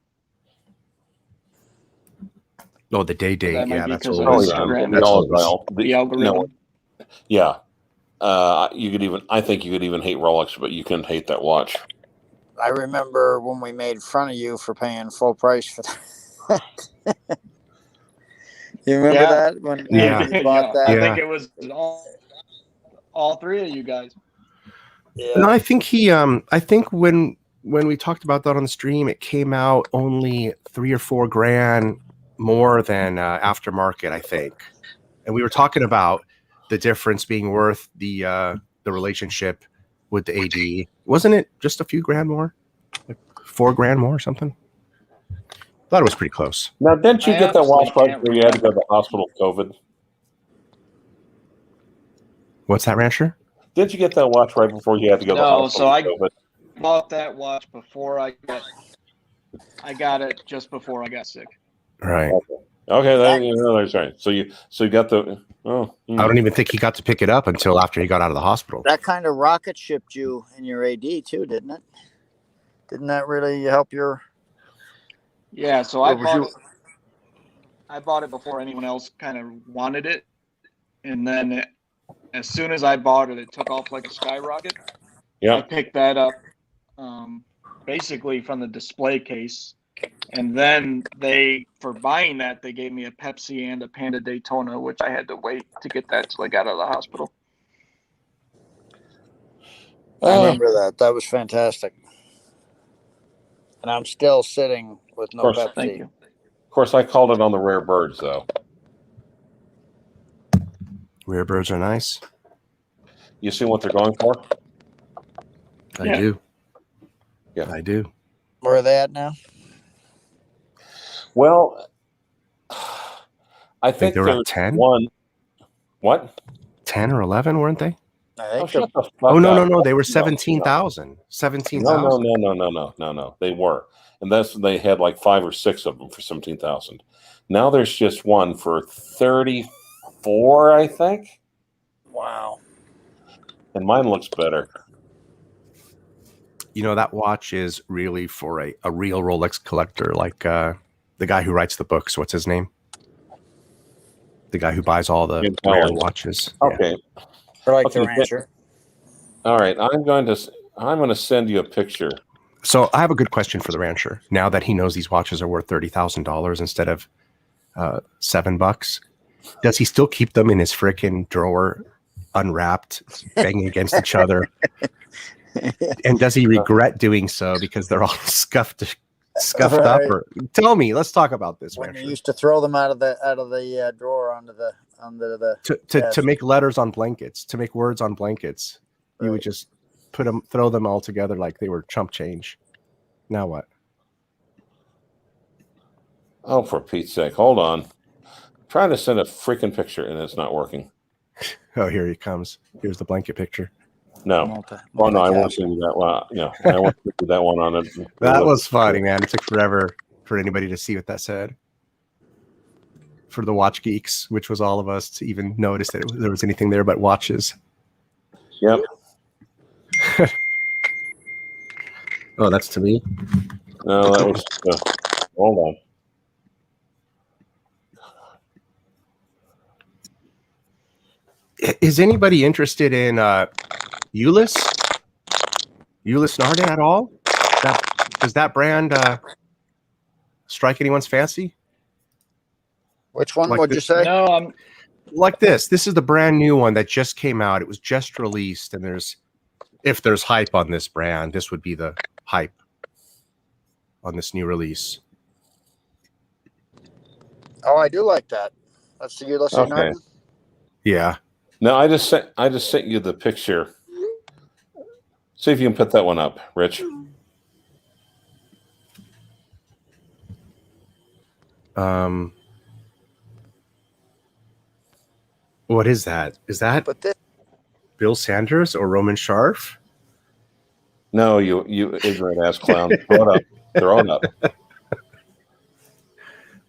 Speaker 1: Oh, the day-date. Yeah, that's
Speaker 4: the algorithm.
Speaker 5: No. Yeah. I think you could even hate Rolex, but you couldn't hate that watch.
Speaker 3: I remember when we made fun of you for paying full price for that. You remember that? When you bought that?
Speaker 4: I think it was all three of you guys.
Speaker 3: Yeah.
Speaker 1: No, I think I think when we talked about that on the stream, it came out only $3 or $4 grand more than aftermarket, I think. And we were talking about the difference being worth the relationship with the AD. Wasn't it just a few grand more? Like $4 grand more or something? Thought it was pretty close.
Speaker 5: Now, didn't you get that watch right where you had to go to the hospital with COVID?
Speaker 1: What's that, Rancher?
Speaker 5: Didn't you get that watch right before you had to go to the hospital with COVID?
Speaker 4: I bought that watch before I got it just before I got sick.
Speaker 1: Right.
Speaker 5: Okay, that's right. So you got the. Oh,
Speaker 1: I don't even think he got to pick it up until after he got out of the hospital.
Speaker 3: That kind of rocket shipped you in your AD too, didn't it? Didn't that really help your?
Speaker 4: Yeah, so I bought it before anyone else kind of wanted it, and then as soon as I bought it, it took off like a skyrocket.
Speaker 5: Yeah.
Speaker 4: I picked that up basically from the display case. And then for buying that, they gave me a Pepsi and a Panda Daytona, which I had to wait to get that till I got out of the hospital.
Speaker 3: I remember that. That was fantastic. And I'm still sitting with no Pepsi.
Speaker 4: Thank you.
Speaker 5: Of course, I called it on the rare birds, though.
Speaker 1: Rare birds are nice.
Speaker 5: You see what they're going for?
Speaker 1: I do.
Speaker 5: Yeah,
Speaker 1: I do.
Speaker 3: Where are they at now?
Speaker 5: Well, I think
Speaker 1: they were at 10.
Speaker 5: What?
Speaker 1: 10 or 11, weren't they?
Speaker 5: Shut the fuck
Speaker 1: no. They were 17,000. 17,000.
Speaker 5: No. They were. And they had like 5 or 6 of them for 17,000. Now there's just one for 34, I think.
Speaker 3: Wow.
Speaker 5: And mine looks better.
Speaker 1: You know, that watch is really for a real Rolex collector, like the guy who writes the books. What's his name? The guy who buys all the rare watches.
Speaker 5: Okay.
Speaker 1: Yeah.
Speaker 3: Or like the rancher.
Speaker 5: All right. I'm going to send you a picture.
Speaker 1: So I have a good question for the rancher. Now that he knows these watches are worth $30,000 instead of $7, does he still keep them in his frickin' drawer, unwrapped, banging against each other? And does he regret doing so because they're all scuffed up? Or tell me, let's talk about this.
Speaker 3: When you used to throw them out of the drawer onto the
Speaker 1: to make letters on blankets, to make words on blankets, you would just throw them all together like they were chump change. Now what?
Speaker 5: Oh, for Pete's sake! Hold on. I'm trying to send a freaking picture and it's not working.
Speaker 1: Oh, here he comes. Here's the blanket picture.
Speaker 5: No. Oh no, I won't send you that one. No, I won't do that one on it.
Speaker 1: That was funny, man. It took forever for anybody to see what that said. For the watch geeks, which was all of us, to even notice that there was anything there but watches.
Speaker 5: Yep.
Speaker 1: Oh, that's to me?
Speaker 5: No, that was... hold on.
Speaker 1: Is anybody interested in Ulyss Nardin at all? Does that brand strike anyone's fancy?
Speaker 3: Which one would you say?
Speaker 4: No,
Speaker 1: like this. This is the brand new one that just came out. It was just released, and if there's hype on this brand, this would be the hype on this new release.
Speaker 3: Oh, I do like that. That's the Ulyss Nardin.
Speaker 1: Yeah.
Speaker 5: No, I just sent you the picture. See if you can put that one up, Rich.
Speaker 1: What is that? Is that Bill Sanders or Roman Sharf?
Speaker 5: No, you ignorant ass clown. Throw it up. Throw it up.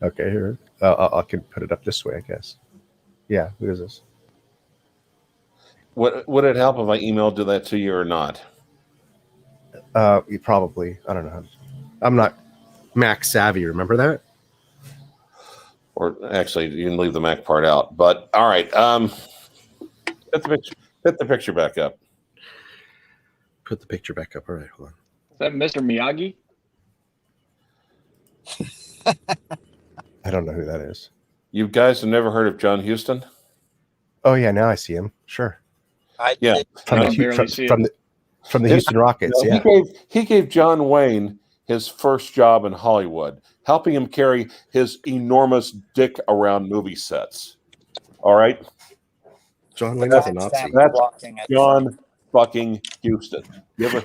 Speaker 1: Okay, here. I can put it up this way, I guess. Yeah, who is this?
Speaker 5: Would it help if I emailed that to you or not?
Speaker 1: Probably. I don't know. I'm not Mac savvy. Remember that?
Speaker 5: Or actually, you can leave the Mac part out. But all right, put the picture back up.
Speaker 1: Put the picture back up. All right, hold on.
Speaker 4: Is that Mr. Miyagi?
Speaker 1: I don't know who that is.
Speaker 5: You guys have never heard of John Huston?
Speaker 1: Oh yeah, now I see him. Sure.
Speaker 5: From
Speaker 1: the Houston Rockets.
Speaker 5: Yeah. He gave John Wayne his first job in Hollywood, helping him carry his enormous dick around movie sets. All right?
Speaker 1: John Wayne was a Nazi.
Speaker 5: That's John fucking Huston. You ever?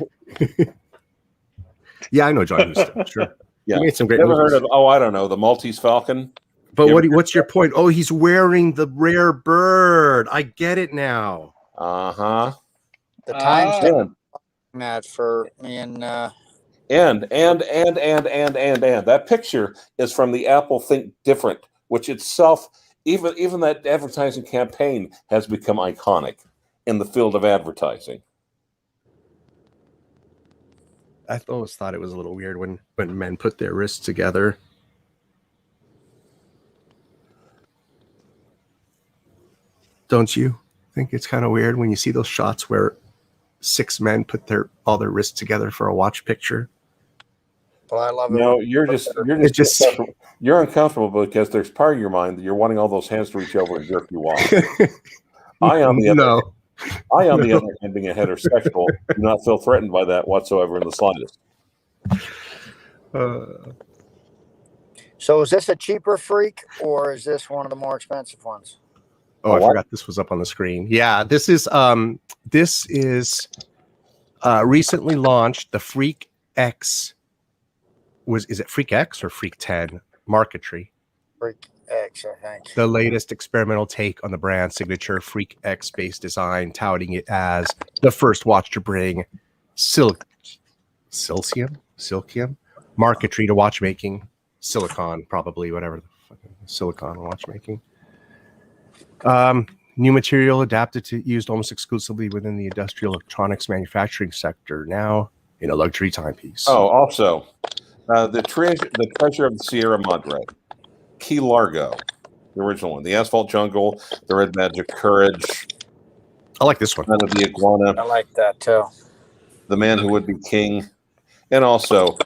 Speaker 1: Yeah, I know John Huston. Sure.
Speaker 5: Yeah.
Speaker 1: He made some great
Speaker 5: movies.
Speaker 1: Heard
Speaker 5: of? Oh, I don't know, the Maltese Falcon.
Speaker 1: But what's your point? Oh, he's wearing the rare bird. I get it now.
Speaker 5: Uh-huh.
Speaker 3: The time's that for me and
Speaker 5: that picture is from the Apple Think Different, which itself, even that advertising campaign has become iconic in the field of advertising.
Speaker 1: I always thought it was a little weird when men put their wrists together. Don't you think it's kind of weird when you see those shots where 6 men put all their wrists together for a watch picture.
Speaker 3: Well, I love it.
Speaker 5: No, you're uncomfortable because there's part of your mind that you're wanting all those hands to reach over and jerk you off. I, on the other hand, being a heterosexual, do not feel threatened by that whatsoever in the slightest.
Speaker 3: So is this a cheaper freak or is this one of the more expensive ones?
Speaker 1: Oh, I forgot this was up on the screen. Yeah, this is recently launched. The Freak X is it Freak X or Freak 10 marquetry?
Speaker 3: Freak X, I think.
Speaker 1: The latest experimental take on the brand signature Freak X based design, touting it as the first watch to bring silcium marquetry to watchmaking. Silicon, probably, whatever the fucking silicon watchmaking. New material adapted to used almost exclusively within the industrial electronics manufacturing sector, now in a luxury timepiece.
Speaker 5: Oh, also, the treasure of the Sierra Madre, Key Largo, the original one, the Asphalt Jungle, the Red Magic Courage.
Speaker 1: I like this one.
Speaker 5: None of the Iguana.
Speaker 3: I like that too. The
Speaker 5: Man Who Would Be King, and also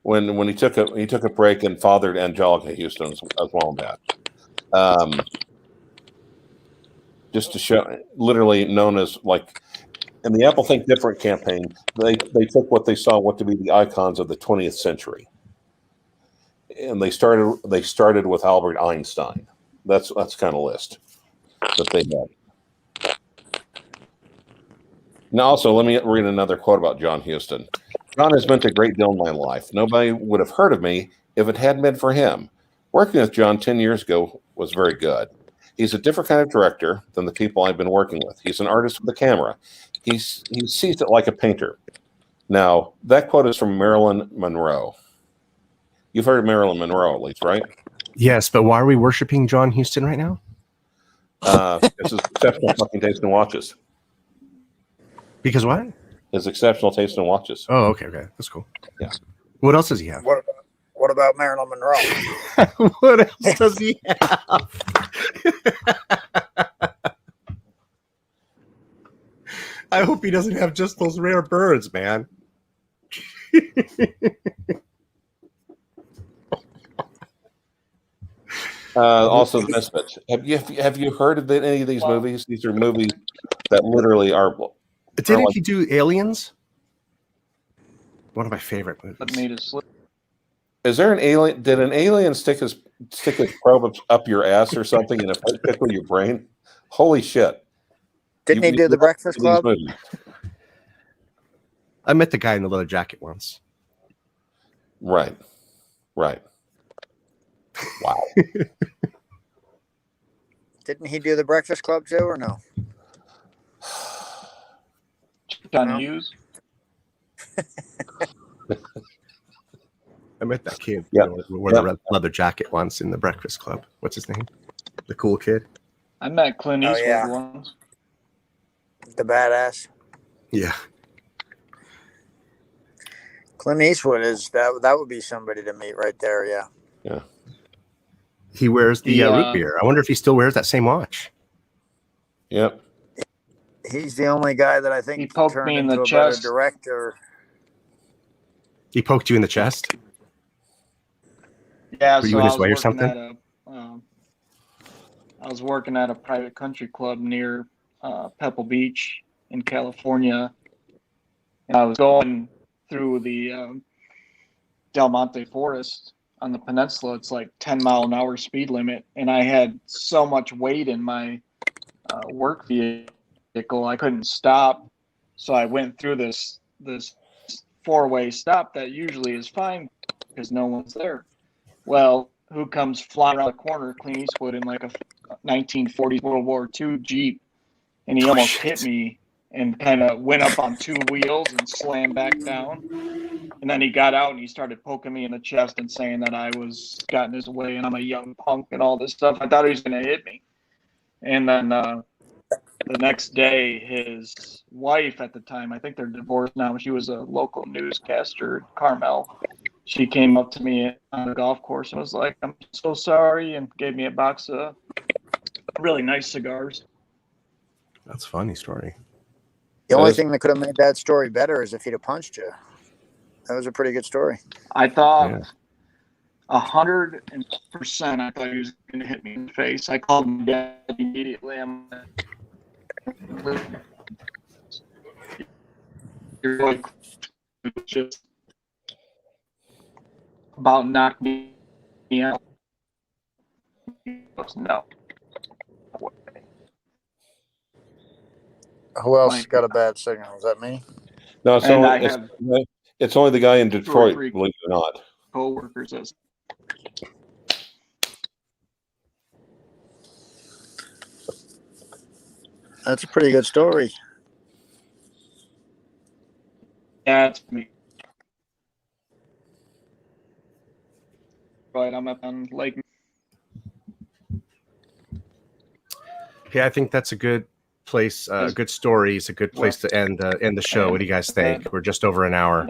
Speaker 5: when he took a break and fathered Angelica Houston as well in that. Just to show, literally known as like in the Apple Think Different campaign, they took what they saw what to be the icons of the 20th century, and they started with Albert Einstein. That's kind of list that they had. Now, also, let me read another quote about John Huston. John has meant a great deal in my life. Nobody would have heard of me if it hadn't been for him. Working with John 10 years ago was very good. He's a different kind of director than the people I've been working with. He's an artist with a camera. He sees it like a painter. Now, that quote is from Marilyn Monroe. You've heard of Marilyn Monroe, at least, right?
Speaker 1: Yes, but why are we worshiping John Huston right now?
Speaker 5: This is exceptional fucking taste in watches.
Speaker 1: Because what?
Speaker 5: His exceptional taste in watches.
Speaker 1: Oh, okay. That's cool.
Speaker 5: Yeah.
Speaker 1: What else does he have?
Speaker 3: What about Marilyn Monroe?
Speaker 1: What else does he have? I hope he doesn't have just those rare birds, man.
Speaker 5: Also, the Misfits. Have you heard of any of these movies? These are movies that literally are.
Speaker 1: Didn't he do Aliens? One of my favorite movies.
Speaker 5: Is there an alien? Did an alien stick his probe up your ass or something and it tickle your brain? Holy shit!
Speaker 3: Didn't he do The Breakfast Club?
Speaker 1: I met the guy in the leather jacket once.
Speaker 5: Right. Wow.
Speaker 3: Didn't he do The Breakfast Club too, or no?
Speaker 4: John Hughes.
Speaker 1: I met that kid wore the leather jacket once in The Breakfast Club. What's his name? The cool kid.
Speaker 4: I met Clint Eastwood once.
Speaker 3: The badass.
Speaker 1: Yeah.
Speaker 3: Clint Eastwood is that would be somebody to meet right there. Yeah.
Speaker 5: Yeah.
Speaker 1: He wears the root beer. I wonder if he still wears that same watch.
Speaker 5: Yep.
Speaker 3: He's the only guy that I think
Speaker 4: he poked
Speaker 3: turned
Speaker 4: me in
Speaker 3: into
Speaker 4: the
Speaker 3: a
Speaker 4: chest.
Speaker 3: better director.
Speaker 1: He poked you in the chest?
Speaker 4: Yeah,
Speaker 1: Were you in his way or something?
Speaker 4: I was working at a private country club near Pebble Beach in California. And I was going through the Del Monte Forest on the peninsula. It's like 10-mile-an-hour speed limit. And I had so much weight in my work vehicle, I couldn't stop. So I went through this four-way stop that usually is fine because no one's there. Well, who comes flying around the corner? Clint Eastwood in like a 1940s World War II Jeep, and he almost hit me and kind of went up on two wheels and slammed back down. And then he got out and he started poking me in the chest and saying that I was got in his way and I'm a young punk and all this stuff. I thought he was going to hit me. And then the next day, his wife at the time, I think they're divorced now, she was a local newscaster, Carmel. She came up to me on the golf course and was like, "I'm so sorry," and gave me a box of really nice cigars.
Speaker 1: That's a funny story.
Speaker 3: The only thing that could have made that story better is if he'd have punched you. That was a pretty good story.
Speaker 4: I thought 100%. I thought he was going to hit me in the face. I called my dad immediately. You're like, just about knocked me out. He goes, no.
Speaker 3: Who else got a bad signal? Is that me?
Speaker 5: No, it's only the guy in Detroit, believe it or not.
Speaker 4: Co-workers as
Speaker 3: That's a pretty good story.
Speaker 4: Yeah, it's me. Right, I'm up on Lake.
Speaker 1: Yeah, I think that's a good place. Good story is a good place to end the show. What do you guys think? We're just over an hour.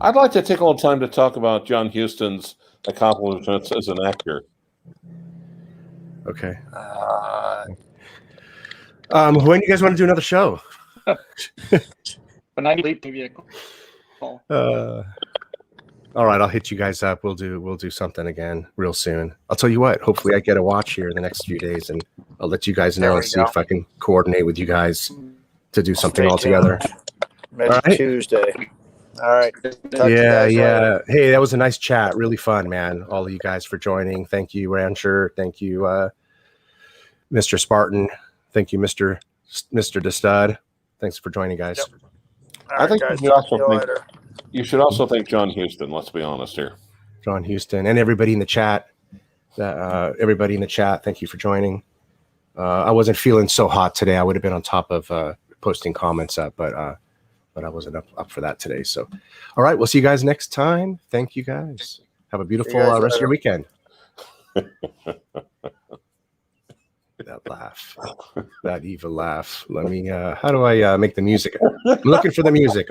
Speaker 5: I'd like to take a little time to talk about John Huston's accomplishments as an actor.
Speaker 1: Okay. When do you guys want to do another show?
Speaker 4: But I leave maybe a call.
Speaker 1: All right, I'll hit you guys up. We'll do something again real soon. I'll tell you what. Hopefully, I get a watch here in the next few days, and I'll let you guys know and see if I can coordinate with you guys to do something all together.
Speaker 3: Maybe Tuesday. All right.
Speaker 1: Yeah. Hey, that was a nice chat. Really fun, man. All of you guys for joining. Thank you, Rancher. Thank you, Mr. Spartan. Thank you, Mr. DeStud. Thanks for joining, guys.
Speaker 3: Yep.
Speaker 5: I think you should also thank John Huston. Let's be honest here.
Speaker 1: John Huston and everybody in the chat. Everybody in the chat, thank you for joining. I wasn't feeling so hot today. I would have been on top of posting comments up, but I wasn't up for that today. So, all right, we'll see you guys next time. Thank you, guys. Have a beautiful rest of your weekend. That laugh, that evil laugh. Let me. How do I make the music? I'm looking for the music.